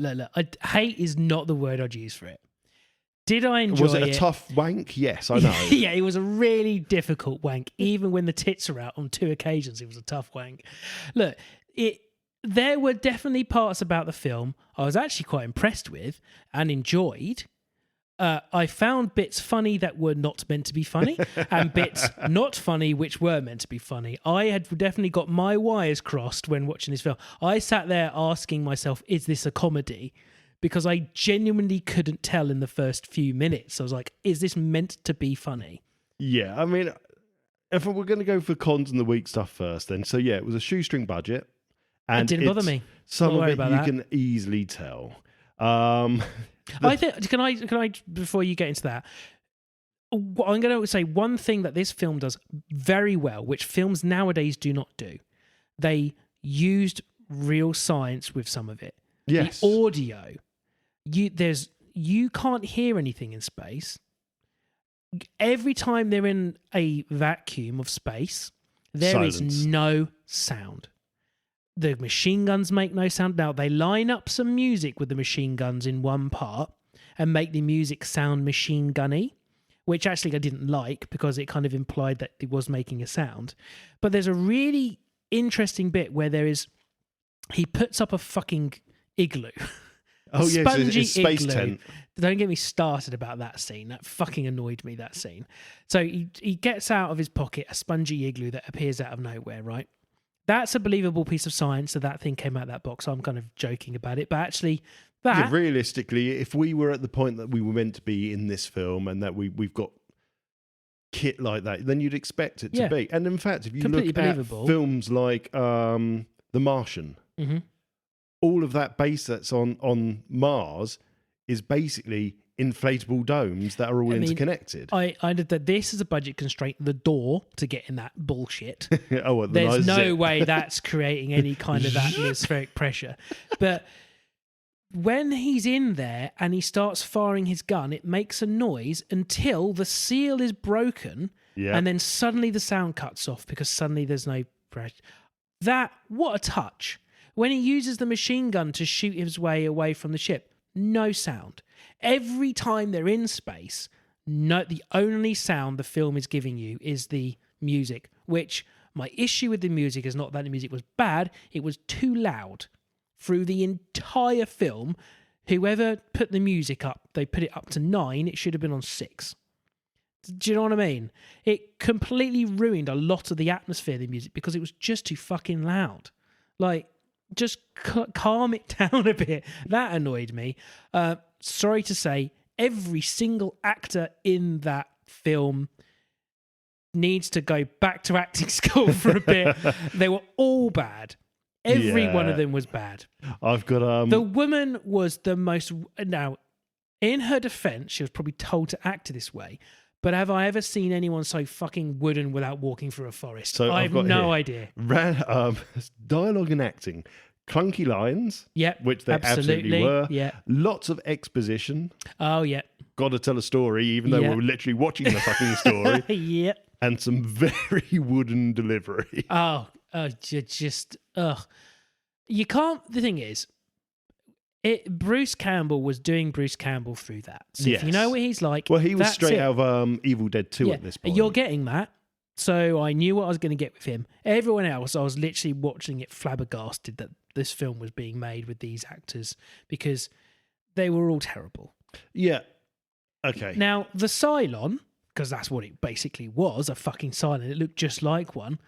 Hate is not the word I'd use for it. Did I enjoy it? Was it a tough wank? Yes, I know. Yeah, it was a really difficult wank. Even when the tits are out on 2 occasions, it was a tough wank. Look, there were definitely parts about the film I was actually quite impressed with and enjoyed. I found bits funny that were not meant to be funny, and bits not funny which were meant to be funny. I had definitely got my wires crossed when watching this film. I sat there asking myself, is this a comedy? Because I genuinely couldn't tell in the first few minutes. I was like, is this meant to be funny? Yeah, I mean, if we're going to go for cons and the weak stuff first, then so yeah, it was a shoestring budget, and it didn't bother me. Some of it you can easily tell. I think can I before you get into that, I'm going to say one thing that this film does very well, which films nowadays do not do. They used real science with some of it. Yes. The audio, you can't hear anything in space. Every time they're in a vacuum of space, there is no sound. The machine guns make no sound. Now, they line up some music with the machine guns in one part and make the music sound machine gunny, which actually I didn't like because it kind of implied that it was making a sound. But there's a really interesting bit where he puts up a fucking igloo. Oh, yeah, it's a space igloo. tent. Don't get me started about that scene. That fucking annoyed me, that scene. So he gets out of his pocket a spongy igloo that appears out of nowhere, right? That's a believable piece of science that thing came out of that box. I'm kind of joking about it. But actually, realistically, if we were at the point that we were meant to be in this film and that we've got kit like that, then you'd expect it to be. And in fact, if you look at films like The Martian, all of that base that's on Mars is basically inflatable domes that are all interconnected. I did that. This is a budget constraint. The door to get in that bullshit. There's no way that's creating any kind of atmospheric pressure. But when he's in there and he starts firing his gun, it makes a noise until the seal is broken, and then suddenly the sound cuts off because suddenly there's no pressure. What a touch. When he uses the machine gun to shoot his way away from the ship, no sound. Every time they're in space, the only sound the film is giving you is the music, which my issue with the music is not that the music was bad, it was too loud. Through the entire film, whoever put the music up, they put it up to 9, it should have been on 6. Do you know what I mean? It completely ruined a lot of the atmosphere of the music because it was just too fucking loud. Like, just calm it down a bit. That annoyed me. sorry to say, every single actor in that film needs to go back to acting school for a bit. They were all bad. Every one of them was bad. I've got the woman was the most. Now, in her defense, she was probably told to act this way. But have I ever seen anyone so fucking wooden without walking through a forest? So I have no idea. Dialogue and acting. Clunky lines. Yep. Which they absolutely were. Yeah. Lots of exposition. Oh, yeah. Got to tell a story, even though we were literally watching the fucking story. Yep. And some very wooden delivery. Just you can't. The thing is, Bruce Campbell was doing Bruce Campbell through that. So if you know what he's like, well, he was straight out of Evil Dead 2 at this point. You're getting that. So I knew what I was going to get with him. Everyone else, I was literally watching it flabbergasted that this film was being made with these actors because they were all terrible. Yeah. Okay. Now the Cylon, because that's what it basically was, a fucking Cylon. It looked just like one.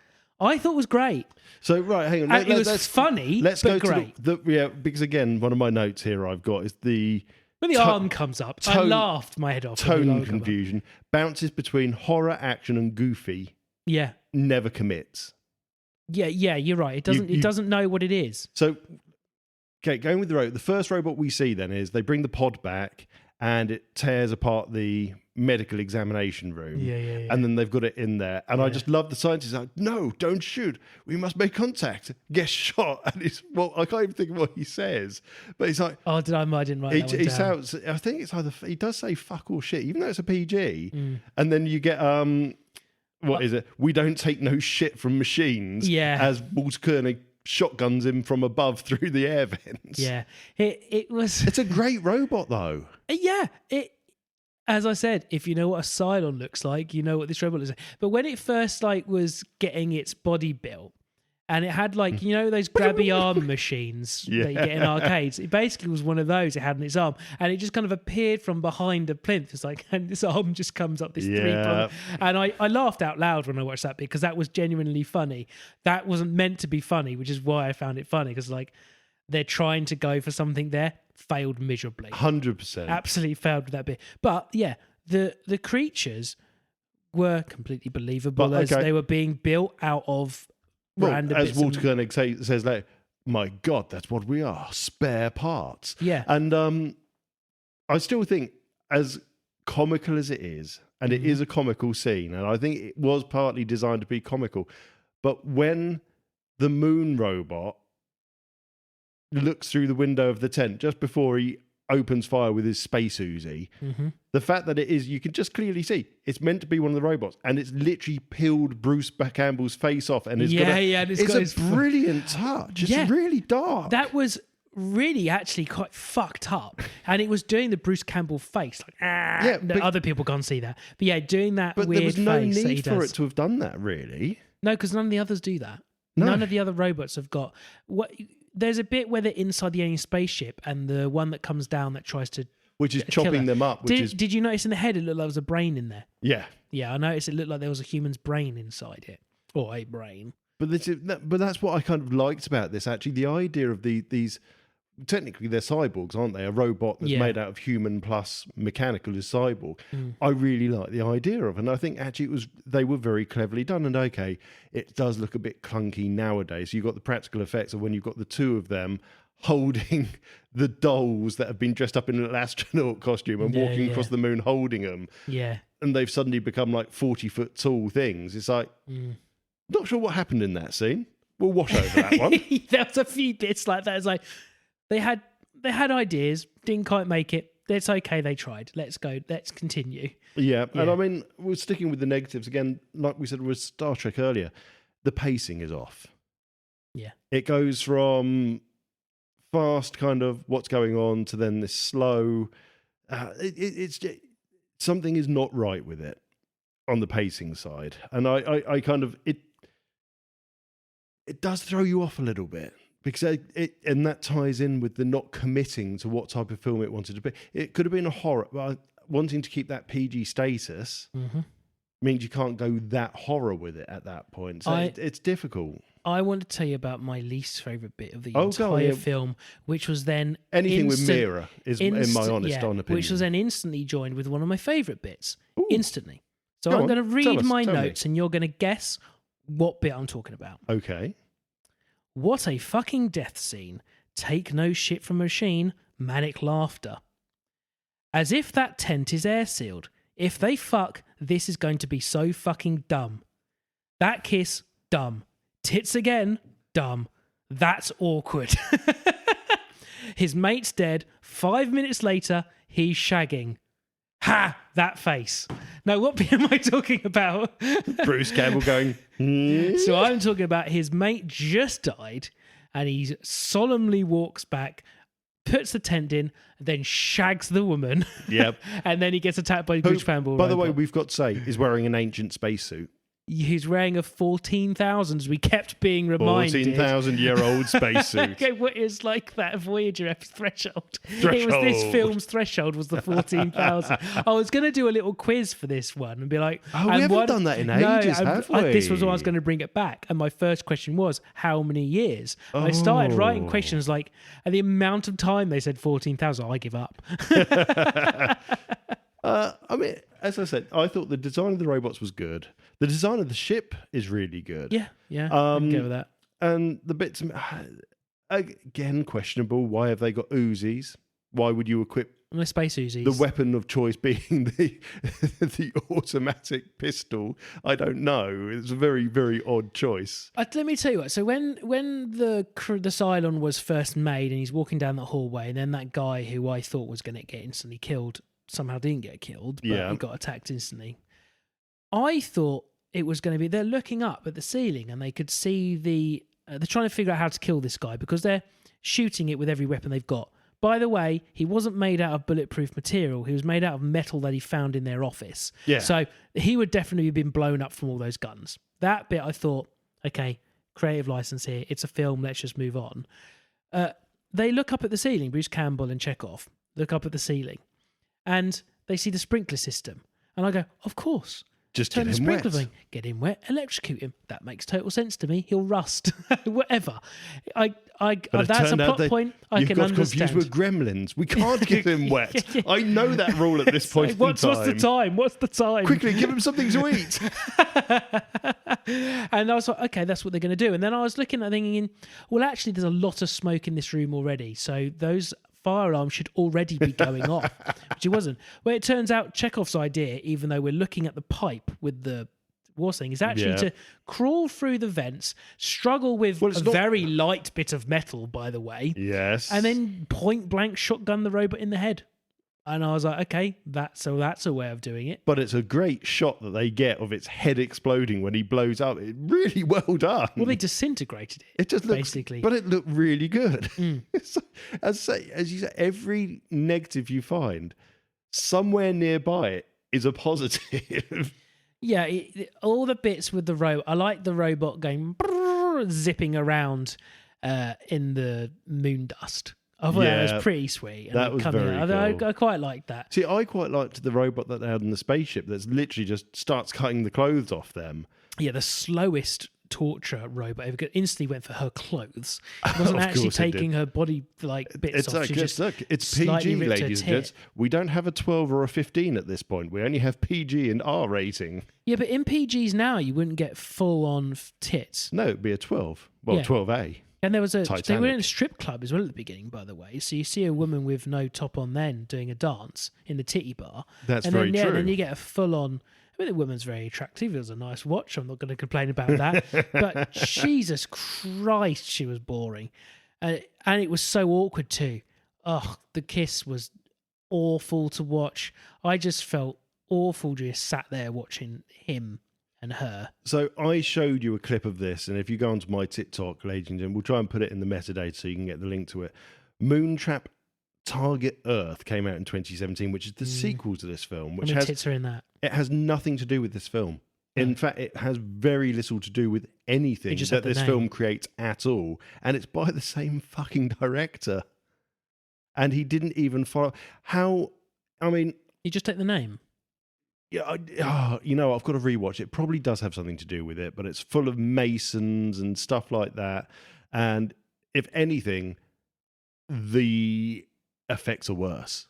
I thought was great. So right, hang on. It was funny, let's but go great. to because again, one of my notes here I've got is the when the arm comes up. I laughed my head off. Tone confusion bounces between horror, action, and goofy. Yeah, never commits. Yeah, you're right. It doesn't. It doesn't know what it is. So, okay, going with the robot. The first robot we see then is they bring the pod back and it tears apart the medical examination room. Yeah. And then they've got it in there. And I just love the scientist like, no, don't shoot. We must make contact. Gets shot. And he's, well, I can't even think of what he says. But he's like... Oh, I didn't write that one down. Sounds, I think it's either... He does say fuck or shit, even though it's a PG. And then you get... what is it? We don't take no shit from machines. Yeah. As Walter Koenig shotguns him from above through the air vents. Yeah. It was... It's a great robot, though. Yeah. As I said, if you know what a Cylon looks like, you know what this robot looks like. But when it first was getting its body built, and it had those grabby arm machines that you get in arcades, it basically was one of those it had in its arm, and it just kind of appeared from behind a plinth. It's like, and this arm just comes up this three-prong. And I laughed out loud when I watched that because that was genuinely funny. That wasn't meant to be funny, which is why I found it funny, because they're trying to go for something there. Failed miserably. 100%. Absolutely failed with that bit. But yeah, the creatures were completely believable as they were being built out of random as bits. Walter Koenig says, like, my God, that's what we are, spare parts. Yeah. And I still think, as comical as it is, and it is a comical scene, and I think it was partly designed to be comical, but when the moon robot looks through the window of the tent just before he opens fire with his space Uzi, the fact that it is, you can just clearly see it's meant to be one of the robots, and it's literally peeled Bruce Campbell's face off, and it's a brilliant touch. It's really dark. That was really actually quite fucked up, and it was doing the Bruce Campbell face, but other people can't see that. But yeah, doing that but weird there was no face need for it to have done that, really. No, because none of the others do that. No. None of the other robots have got what. There's a bit where they're inside the alien spaceship, and the one that comes down that tries to... Which is chopping them up. Did you notice in the head it looked like there was a brain in there? Yeah. Yeah, I noticed it looked like there was a human's brain inside it. Or a brain. But that's what I kind of liked about this, actually. The idea of these... Technically, they're cyborgs, aren't they? A robot that's made out of human plus mechanical is cyborg. I really like the idea of it. And I think actually they were very cleverly done. And okay, it does look a bit clunky nowadays. You've got the practical effects of when you've got the two of them holding the dolls that have been dressed up in a little astronaut costume and walking across the moon holding them. Yeah. And they've suddenly become like 40-foot tall things. It's like, not sure what happened in that scene. We'll wash over that one. There's a few bits like that. It's like, They had ideas, didn't quite make it. It's okay, they tried. Let's go. Let's continue. Yeah, and I mean, we're sticking with the negatives again. Like we said with Star Trek earlier, the pacing is off. Yeah, it goes from fast, kind of what's going on, to then this slow. It's something is not right with it on the pacing side, and I kind of it does throw you off a little bit. Because and that ties in with the not committing to what type of film it wanted to be. It could have been a horror, but wanting to keep that PG status means you can't go that horror with it at that point. So it's difficult. I want to tell you about my least favourite bit of the Oh, go on, entire yeah. film, which was then Anything with Mira is, in my honest opinion. which was then instantly joined with one of my favourite bits. Ooh. Instantly. So Go I'm on, going to read tell us, my tell me. notes and you're going to guess what bit I'm talking about. Okay. What a fucking death scene. Take no shit from a machine. Manic laughter. As if that tent is air sealed. If they fuck, this is going to be so fucking dumb. That kiss, dumb. Tits again, dumb. That's awkward. His mate's dead. 5 minutes later, he's shagging. Ha! That face. Now, what bit am I talking about? Bruce Campbell going, So I'm talking about his mate just died, and he solemnly walks back, puts the tent in, then shags the woman. Yep. And then he gets attacked by Bruce Campbell. By the way, we've got to say, is wearing an ancient spacesuit. He's wearing a 14,000, as we kept being reminded. 14,000-year-old spacesuit. Okay, what is like that Voyager threshold? It was this film's threshold was the 14,000. I was going to do a little quiz for this one and be like, we haven't done that in ages, have we? This was why I was going to bring it back. And my first question was, how many years? I started writing questions like, and the amount of time they said 14,000, I give up. I mean, as I said, I thought the design of the robots was good. The design of the ship is really good. Yeah, I can go with that. And the bits, again, questionable. Why have they got Uzis? Why would you equip My space Uzis? the weapon of choice being the automatic pistol? I don't know. It's a very, very odd choice. Let me tell you what. So when the Cylon was first made and he's walking down the hallway, and then that guy who I thought was going to get instantly killed somehow didn't get killed, but he got attacked instantly. I thought it was going to be they're looking up at the ceiling and they could see they're trying to figure out how to kill this guy because they're shooting it with every weapon they've got. By the way, he wasn't made out of bulletproof material. He was made out of metal that he found in their office. Yeah. So he would definitely have been blown up from all those guns. That bit I thought, okay, creative license here. It's a film. Let's just move on. They look up at the ceiling. Bruce Campbell and Chekhov look up at the ceiling. And they see the sprinkler system. And I go, of course. Just turn get the him sprinkler wet. thing, get him wet, electrocute him. That makes total sense to me. He'll rust. Whatever. But it That's a turned out plot point I you've can got understand. confused with gremlins. We can't get him wet. I know that rule at this point in What's time. the time? What's the time? Quickly, give him something to eat. And I was like, okay, that's what they're going to do. And then I was looking at thinking, well, actually, there's a lot of smoke in this room already. So those fire alarm should already be going off, which it wasn't. Well, it turns out Chekhov's idea, even though we're looking at the pipe with the war thing, is actually to crawl through the vents, struggle with a very light bit of metal, by the way. Yes. And then point blank shotgun the robot in the head. And I was like, okay, that's a way of doing it. But it's a great shot that they get of its head exploding when he blows up. It really well done. Well, they disintegrated it. It just looks, basically, but it looked really good. As you say, every negative you find, somewhere nearby it is a positive. Yeah, all the bits with the robot. I like the robot going zipping around in the moon dust. I thought that was pretty sweet. That was very cool. I quite liked that. See, I quite liked the robot that they had in the spaceship that's literally just starts cutting the clothes off them. Yeah, the slowest torture robot ever. Instantly went for her clothes. It wasn't Of actually course it taking did. her body bits off. She just it's slightly PG, ripped her ladies and tit. gents. We don't have a 12 or a 15 at this point. We only have PG and R rating. Yeah, but in PGs now, you wouldn't get full-on tits. No, it'd be a 12. Well, Yeah. 12A. And there was they were Titanic. in a strip club as well at the beginning, by the way. So you see a woman with no top on then doing a dance in the titty bar. That's and very then, true. Then you get a full-on... I mean, the woman's very attractive. It was a nice watch. I'm not going to complain about that. But Jesus Christ, she was boring. And it was so awkward too. Oh, the kiss was awful to watch. I just felt awful just sat there watching him and her. So I showed you a clip of this, and if you go onto my TikTok, ladies and gentlemen, we'll try and put it in the metadata so you can get the link to it. Moontrap Target Earth came out in 2017, which is the sequel to this film. Which tits are in that? It has nothing to do with this film. In fact, it has very little to do with anything just that had the this name. film creates at all. And it's by the same fucking director. And he didn't even follow... You just take the name? Yeah, I've got to rewatch it. It probably does have something to do with it, but it's full of masons and stuff like that. And if anything, the effects are worse,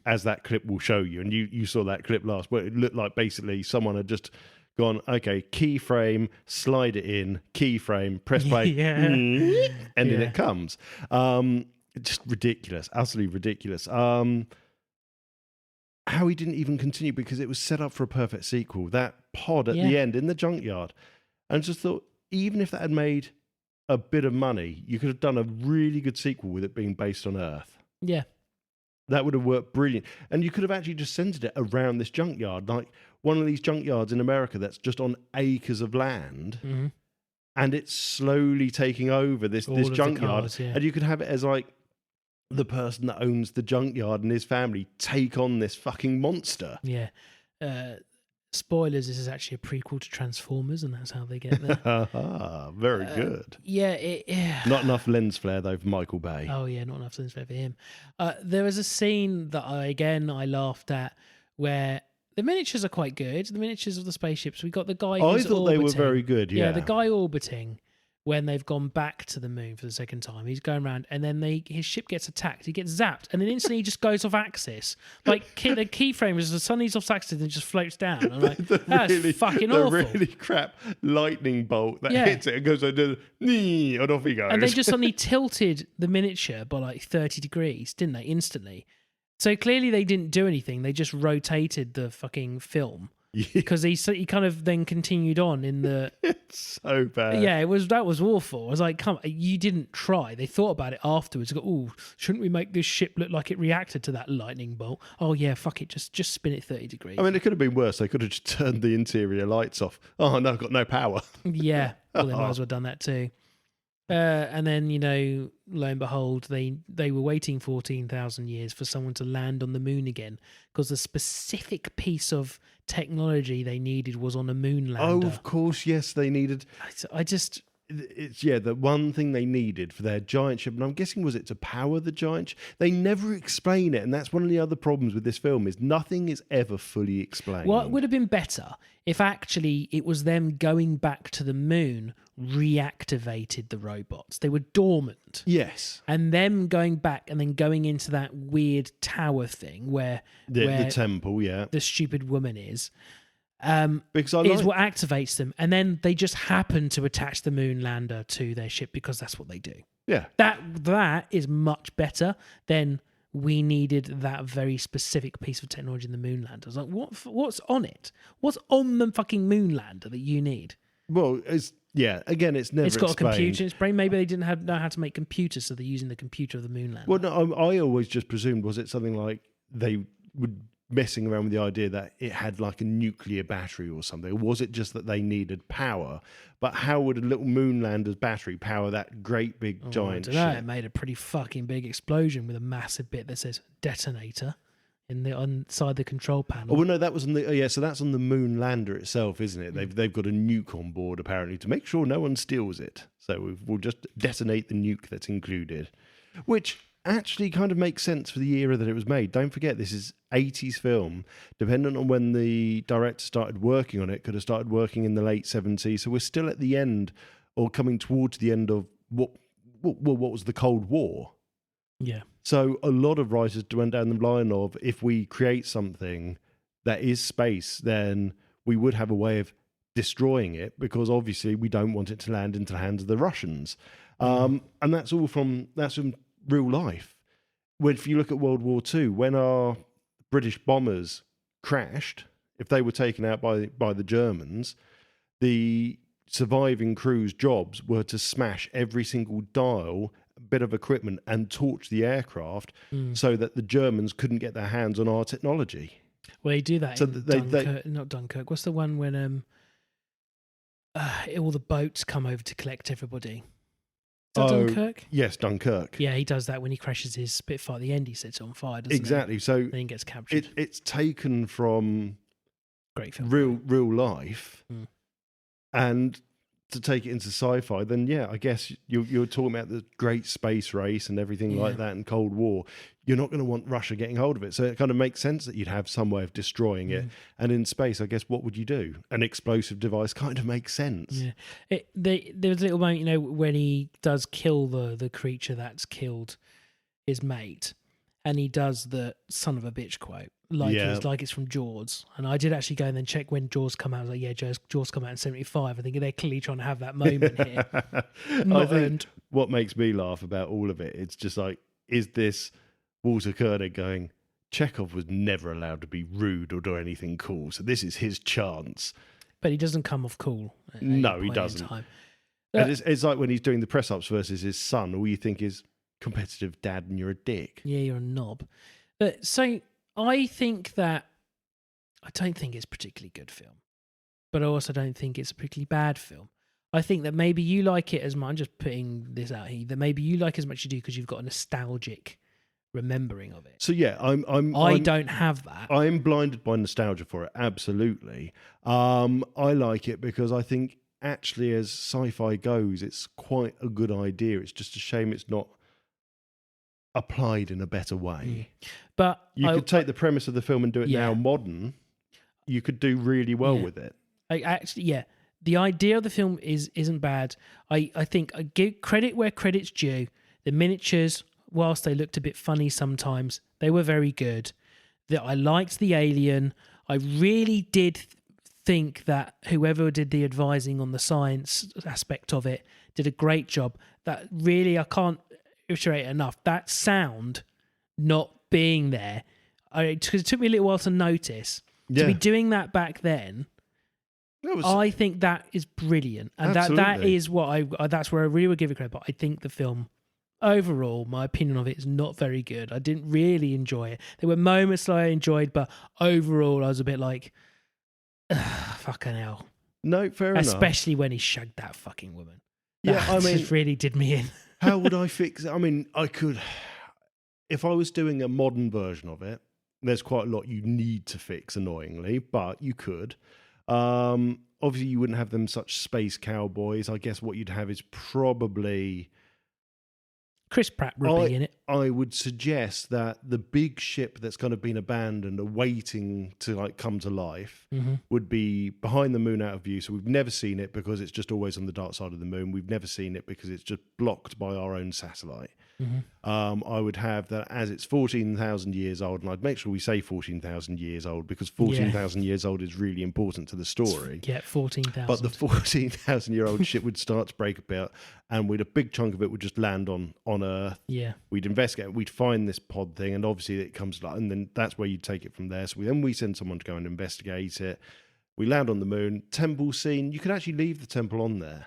as that clip will show you. And you saw that clip last, where it looked like basically someone had just gone, okay, keyframe, slide it in, keyframe, press play, and then it comes. Just ridiculous, utterly ridiculous. How he didn't even continue, because it was set up for a perfect sequel. That pod at the end in the junkyard. And just thought, even if that had made a bit of money, you could have done a really good sequel with it being based on Earth. Yeah. That would have worked brilliant. And you could have actually just centered it around this junkyard, like one of these junkyards in America that's just on acres of land. Mm-hmm. And it's slowly taking over this junkyard. Cars, yeah. And you could have it as like the person that owns the junkyard and his family take on this fucking monster. Yeah. Spoilers, this is actually a prequel to Transformers, and that's how they get there. Very good. Yeah. Not enough lens flare, though, for Michael Bay. Oh, yeah, not enough lens flare for him. There was a scene that I laughed at, where the miniatures are quite good. The miniatures of the spaceships. We got the guy who's I thought they were very good, yeah. Yeah, the guy orbiting when they've gone back to the moon for the second time. He's going around, and then his ship gets attacked. He gets zapped, and then instantly he just goes off axis. Like the keyframe is suddenly he's off axis and just floats down. I'm like, that's fucking awful. The really crap lightning bolt that hits it and goes and off he goes. And they just suddenly tilted the miniature by like 30 degrees, didn't they? Instantly. So clearly they didn't do anything. They just rotated the fucking film. Because he kind of then continued on in the. It's so bad. Yeah, that was awful. I was like, come on, you didn't try. They thought about it afterwards. Go, oh, shouldn't we make this ship look like it reacted to that lightning bolt? Oh yeah, fuck it, just spin it 30 degrees. I mean, it could have been worse. They could have just turned the interior lights off. Oh no, I've got no power. Yeah, well, they might as well have done that too. And then, lo and behold, they were waiting 14,000 years for someone to land on the moon again, because the specific piece of technology they needed was on a moon lander. Oh, of course, yes, they needed. The one thing they needed for their giant ship, and I'm guessing was it to power the giant ship? They never explain it, and that's one of the other problems with this film, is nothing is ever fully explained. What would have been better if actually it was them going back to the moon reactivated the robots. They were dormant. Yes. And them going back and then going into that weird tower thing where the temple, yeah, the stupid woman is. Because is what activates them, and then they just happen to attach the moon lander to their ship because that's what they do. Yeah, that is much better than we needed that very specific piece of technology in the moon lander. I was like, what's on it? What's on the fucking moon lander that you need? Well, it's never. It's got explained. a computer in its brain. Maybe they didn't know how to make computers, so they're using the computer of the moon lander. Well, no, I always just presumed, was it something like they would messing around with the idea that it had like a nuclear battery or something? Or was it just that they needed power? But how would a little moon lander's battery power that great big giant ship? It made a pretty fucking big explosion with a massive bit that says detonator inside the control panel. Oh, well, no, that was on the so that's on the moon lander itself, isn't it? They've got a nuke on board apparently to make sure no one steals it. So we'll just detonate the nuke that's included, which actually kind of makes sense for the era that it was made. Don't forget, this is 80s film. Dependent on when the director started working on it, could have started working in the late 70s. So we're still at the end, or coming towards the end of what was the Cold War. Yeah. So a lot of writers went down the line of, if we create something that is space, then we would have a way of destroying it, because obviously we don't want it to land into the hands of the Russians. And that's from real life. If you look at World War II, when our British bombers crashed, if they were taken out by the Germans, the surviving crew's jobs were to smash every single dial, bit of equipment, and torch the aircraft so that the Germans couldn't get their hands on our technology. Well, they do that in Dunkirk, not Dunkirk. What's the one when all the boats come over to collect everybody? Is that Dunkirk? Yes, Dunkirk. Yeah, he does that when he crashes his Spitfire at the end. He sets it on fire, doesn't exactly. He? So then he gets captured. It's taken from great film, real life, and to take it into sci-fi, then yeah, I guess you're talking about the great space race and everything like that and Cold War. You're not going to want Russia getting hold of it. So it kind of makes sense that you'd have some way of destroying it. And in space, I guess, what would you do? An explosive device kind of makes sense. Yeah. There was a little moment, you know, when he does kill the creature that's killed his mate, and he does the son of a bitch quote. Like it's from Jaws. And I did actually go and then check when Jaws come out. I was like, yeah, Jaws come out in 75. I think they're clearly trying to have that moment here. I think what makes me laugh about all of it, it's just like, is this Walter Koenig going, Chekhov was never allowed to be rude or do anything cool, so this is his chance. But he doesn't come off cool. No, he doesn't. And it's like when he's doing the press-ups versus his son, all you think is competitive dad and you're a dick. Yeah, you're a knob. But so I think that I don't think it's a particularly good film, but I also don't think it's a particularly bad film. I think that maybe you like it as much. I'm just putting this out here. That maybe you like it as much as you do because you've got a nostalgic remembering of it. So yeah, I don't have that. I'm blinded by nostalgia for it. Absolutely. I like it because I think actually, as sci-fi goes, it's quite a good idea. It's just a shame it's not applied in a better way. But you could take the premise of the film and do it now modern. You could do really well with it. The idea of the film isn't bad. I think I give credit where credit's due. The miniatures, whilst they looked a bit funny sometimes, they were very good. That I liked the alien. I really did think that whoever did the advising on the science aspect of it did a great job. That really, I can't iterate enough. That sound not being there, because it took me a little while to notice. To be doing that back then, I think that is brilliant, and that is what that's where I really would give it credit. But I think the film overall, my opinion of it is not very good. I didn't really enjoy it. There were moments that I enjoyed, but overall, I was a bit like, fucking hell. No, fair enough. Especially when he shagged that fucking woman. That just really did me in. How would I fix it? I mean, I could, if I was doing a modern version of it, there's quite a lot you need to fix, annoyingly, but you could. Obviously, you wouldn't have them such space cowboys. I guess what you'd have is probably Chris Pratt would be in it. I would suggest that the big ship that's kind of been abandoned and waiting to like come to life would be behind the moon out of view. So we've never seen it because it's just always on the dark side of the moon. We've never seen it because it's just blocked by our own satellite. I would have that as it's 14,000 years old, and I'd make sure we say 14,000 years old because 14,000 years old is really important to the story. Yeah, 14,000. But the 14,000-year-old ship would start to break apart, and a big chunk of it would just land on Earth. Yeah, we'd investigate, we'd find this pod thing, and obviously it comes to, and then that's where you take it from there. So we send someone to go and investigate it. We land on the moon. Temple scene. You could actually leave the temple on there.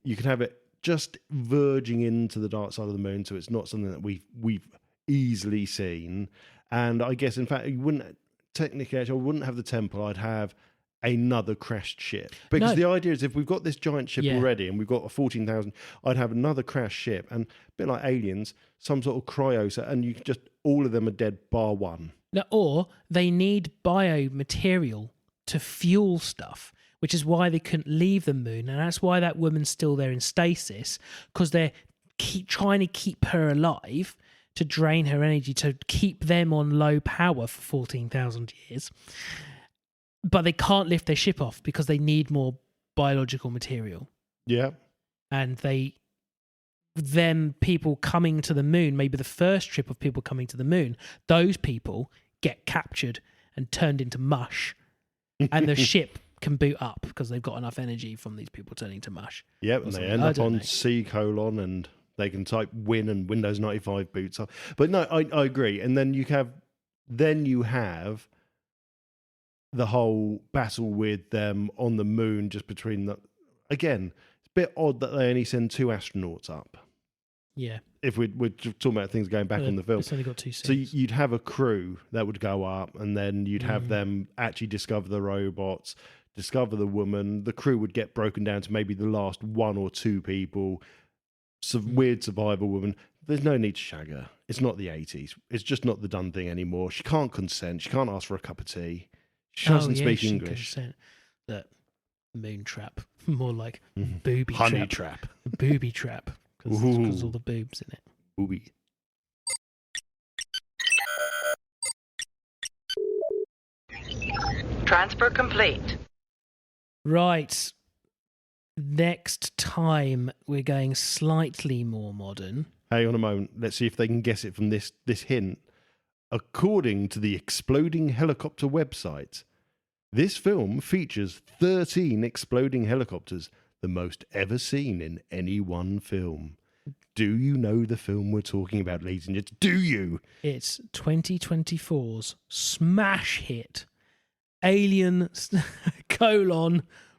You could have it just verging into the dark side of the moon, so it's not something that we've easily seen. And I guess, in fact, you wouldn't technically. Actually, I wouldn't have the temple. I'd have another crashed ship, because the idea is if we've got this giant ship already and we've got a 14,000, I'd have another crashed ship, and a bit like Aliens, some sort of cryo set, and you just all of them are dead bar one. No, or they need biomaterial to fuel stuff, which is why they couldn't leave the moon, and that's why that woman's still there in stasis, because they're trying to keep her alive to drain her energy, to keep them on low power for 14,000 years. But they can't lift their ship off because they need more biological material. Yeah. And people coming to the moon, maybe the first trip of people coming to the moon, those people get captured and turned into mush, and the ship can boot up because they've got enough energy from these people turning to mush. Yep, and they end up on C:, and they can type win and Windows 95 boots up. But no, I agree. And then you have the whole battle with them on the moon, just between the. Again, it's a bit odd that they only send 2 astronauts up. Yeah. If we're talking about things going back on the film. It's only got 2 scenes. So you'd have a crew that would go up, and then you'd have them actually discover the robots, discover the woman. The crew would get broken down to maybe the last 1 or 2 people. Some weird survivor woman. There's no need to shag her. It's not the 80s. It's just not the done thing anymore. She can't consent. She can't ask for a cup of tea. She doesn't speak English. Look, Moontrap. More like booby Honey trap. trap. Booby trap. Because all the boobs in it. Booby. Transfer complete. Right. Next time we're going slightly more modern. Hang on a moment. Let's see if they can guess it from this hint. According to the Exploding Helicopter website, this film features 13 exploding helicopters, the most ever seen in any one film. Do you know the film we're talking about, ladies and gents? Do you? It's 2024's smash hit, Alien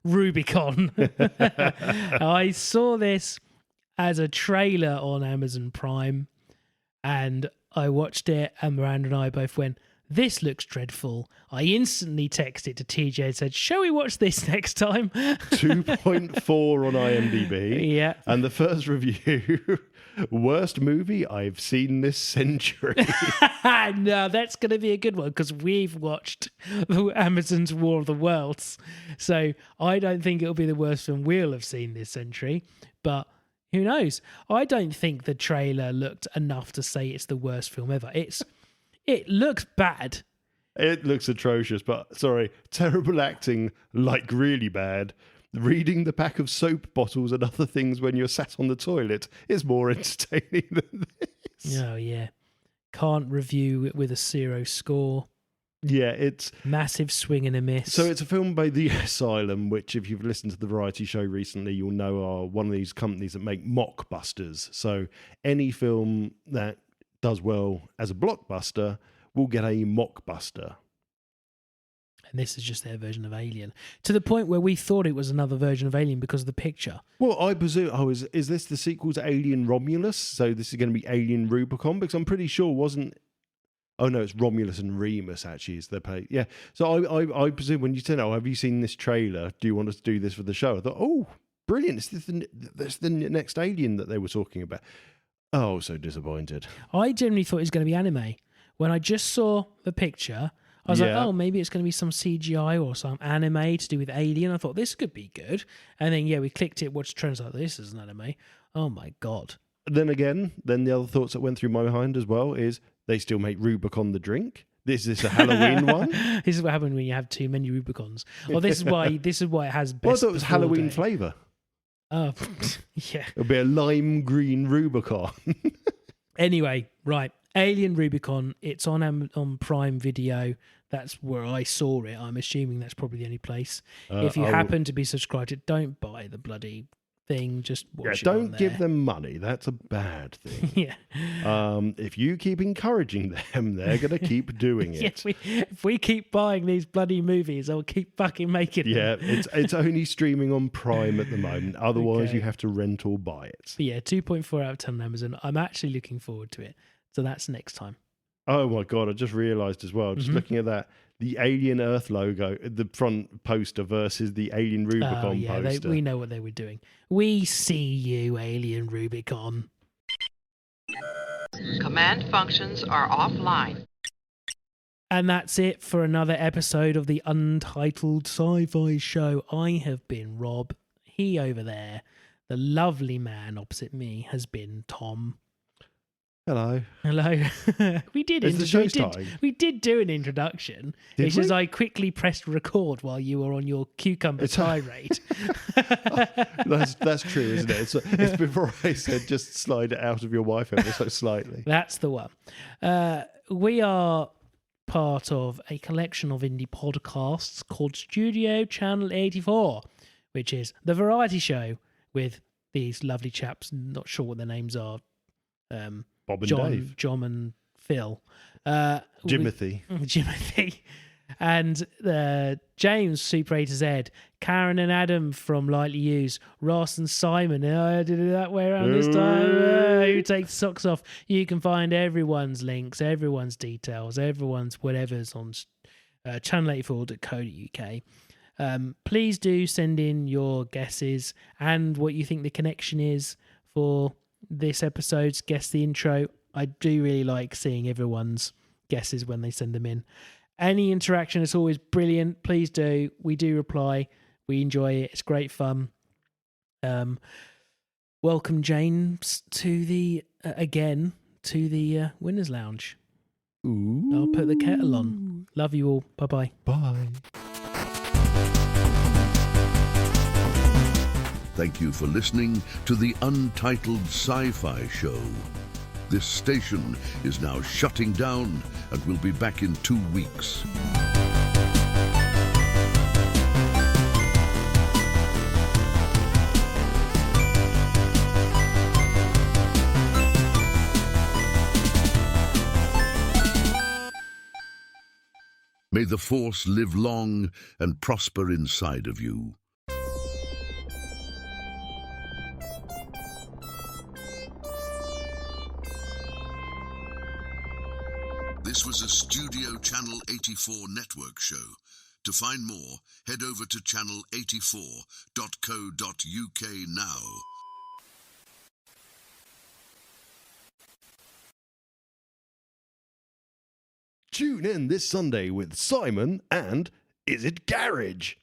Rubicon. I saw this as a trailer on Amazon Prime, and I watched it, and Miranda and I both went, this looks dreadful. I instantly texted to TJ and said, shall we watch this next time? 2.4 on IMDb. Yeah. And the first review, worst movie I've seen this century. No, that's going to be a good one because we've watched Amazon's War of the Worlds. So I don't think it'll be the worst film we'll have seen this century, but who knows? I don't think the trailer looked enough to say it's the worst film ever. It looks bad. It looks atrocious, but sorry, terrible acting, like really bad. Reading the pack of soap bottles and other things when you're sat on the toilet is more entertaining than this. Oh, yeah. Can't review it with a 0 score. Yeah, it's... Massive swing and a miss. So it's a film by The Asylum, which if you've listened to the variety show recently, you'll know are one of these companies that make mockbusters. So any film that does well as a blockbuster will get a mockbuster. And this is just their version of Alien. To the point where we thought it was another version of Alien because of the picture. Well, I presume... is this the sequel to Alien Romulus? So this is going to be Alien Rubicon? Because I'm pretty sure wasn't... Oh, no, it's Romulus and Remus, actually, is their play. Yeah. So I presume when you said, have you seen this trailer? Do you want us to do this for the show? I thought, oh, brilliant. It's the next Alien that they were talking about. Oh, so disappointed. I generally thought it was going to be anime. When I just saw the picture, I was like, oh, maybe it's going to be some CGI or some anime to do with Alien. I thought this could be good. And then, we clicked it, watched trends like this is an anime. Oh, my God. Then again, the other thoughts that went through my mind as well is they still make Rubicon the drink. Is this a Halloween one? This is what happens when you have too many Rubicons. Well, this is why it has best. Well, I thought it was Halloween flavour. Oh, yeah. It'll be a lime green Rubicon. Anyway, right. Alien Rubicon. It's on Prime Video. That's where I saw it. I'm assuming that's probably the only place. If you happen to be subscribed, don't buy the bloody thing. Just watch it. Don't give them money. That's a bad thing. Yeah. If you keep encouraging them, they're going to keep doing it. If we keep buying these bloody movies, I'll keep fucking making them. Yeah, it's only streaming on Prime at the moment. Otherwise, you have to rent or buy it. But yeah, 2.4 out of 10 on Amazon. I'm actually looking forward to it. So that's next time. Oh my God, I just realised as well, just looking at that, the Alien Earth logo, the front poster versus the Alien Rubicon poster. We know what they were doing. We see you, Alien Rubicon. Command functions are offline. And that's it for another episode of the Untitled Sci-Fi Show. I have been Rob. He over there, the lovely man opposite me, has been Tom. Hello. We did do an introduction. It's just I quickly pressed record while you were on your cucumber tirade. That's true, isn't it? It's before I said just slide it out of your Wi-Fi ever so slightly. That's the one. We are part of a collection of indie podcasts called Studio Channel 84, which is the variety show with these lovely chaps. Not sure what their names are. Bob and Dave. John and Phil. Jimothy. And James, Super A to Z. Karen and Adam from Lightly Used. Ross and Simon. I did it that way around this time. Who takes socks off? You can find everyone's links, everyone's details, everyone's whatever's on channel84.co.uk. Please do send in your guesses and what you think the connection is for this episode's Guess the Intro. I do really like seeing everyone's guesses when they send them in. Any interaction is always brilliant. Please do. We do reply. We enjoy it. It's great fun. Welcome, James, to the Winners Lounge. Ooh. I'll put the kettle on. Love you all. Bye-bye. Bye. Thank you for listening to the Untitled Sci-Fi Show. This station is now shutting down and will be back in 2 weeks. May the Force live long and prosper inside of you. This was a Studio Channel 84 network show. To find more, head over to channel84.co.uk now. Tune in this Sunday with Simon and Is It Garage?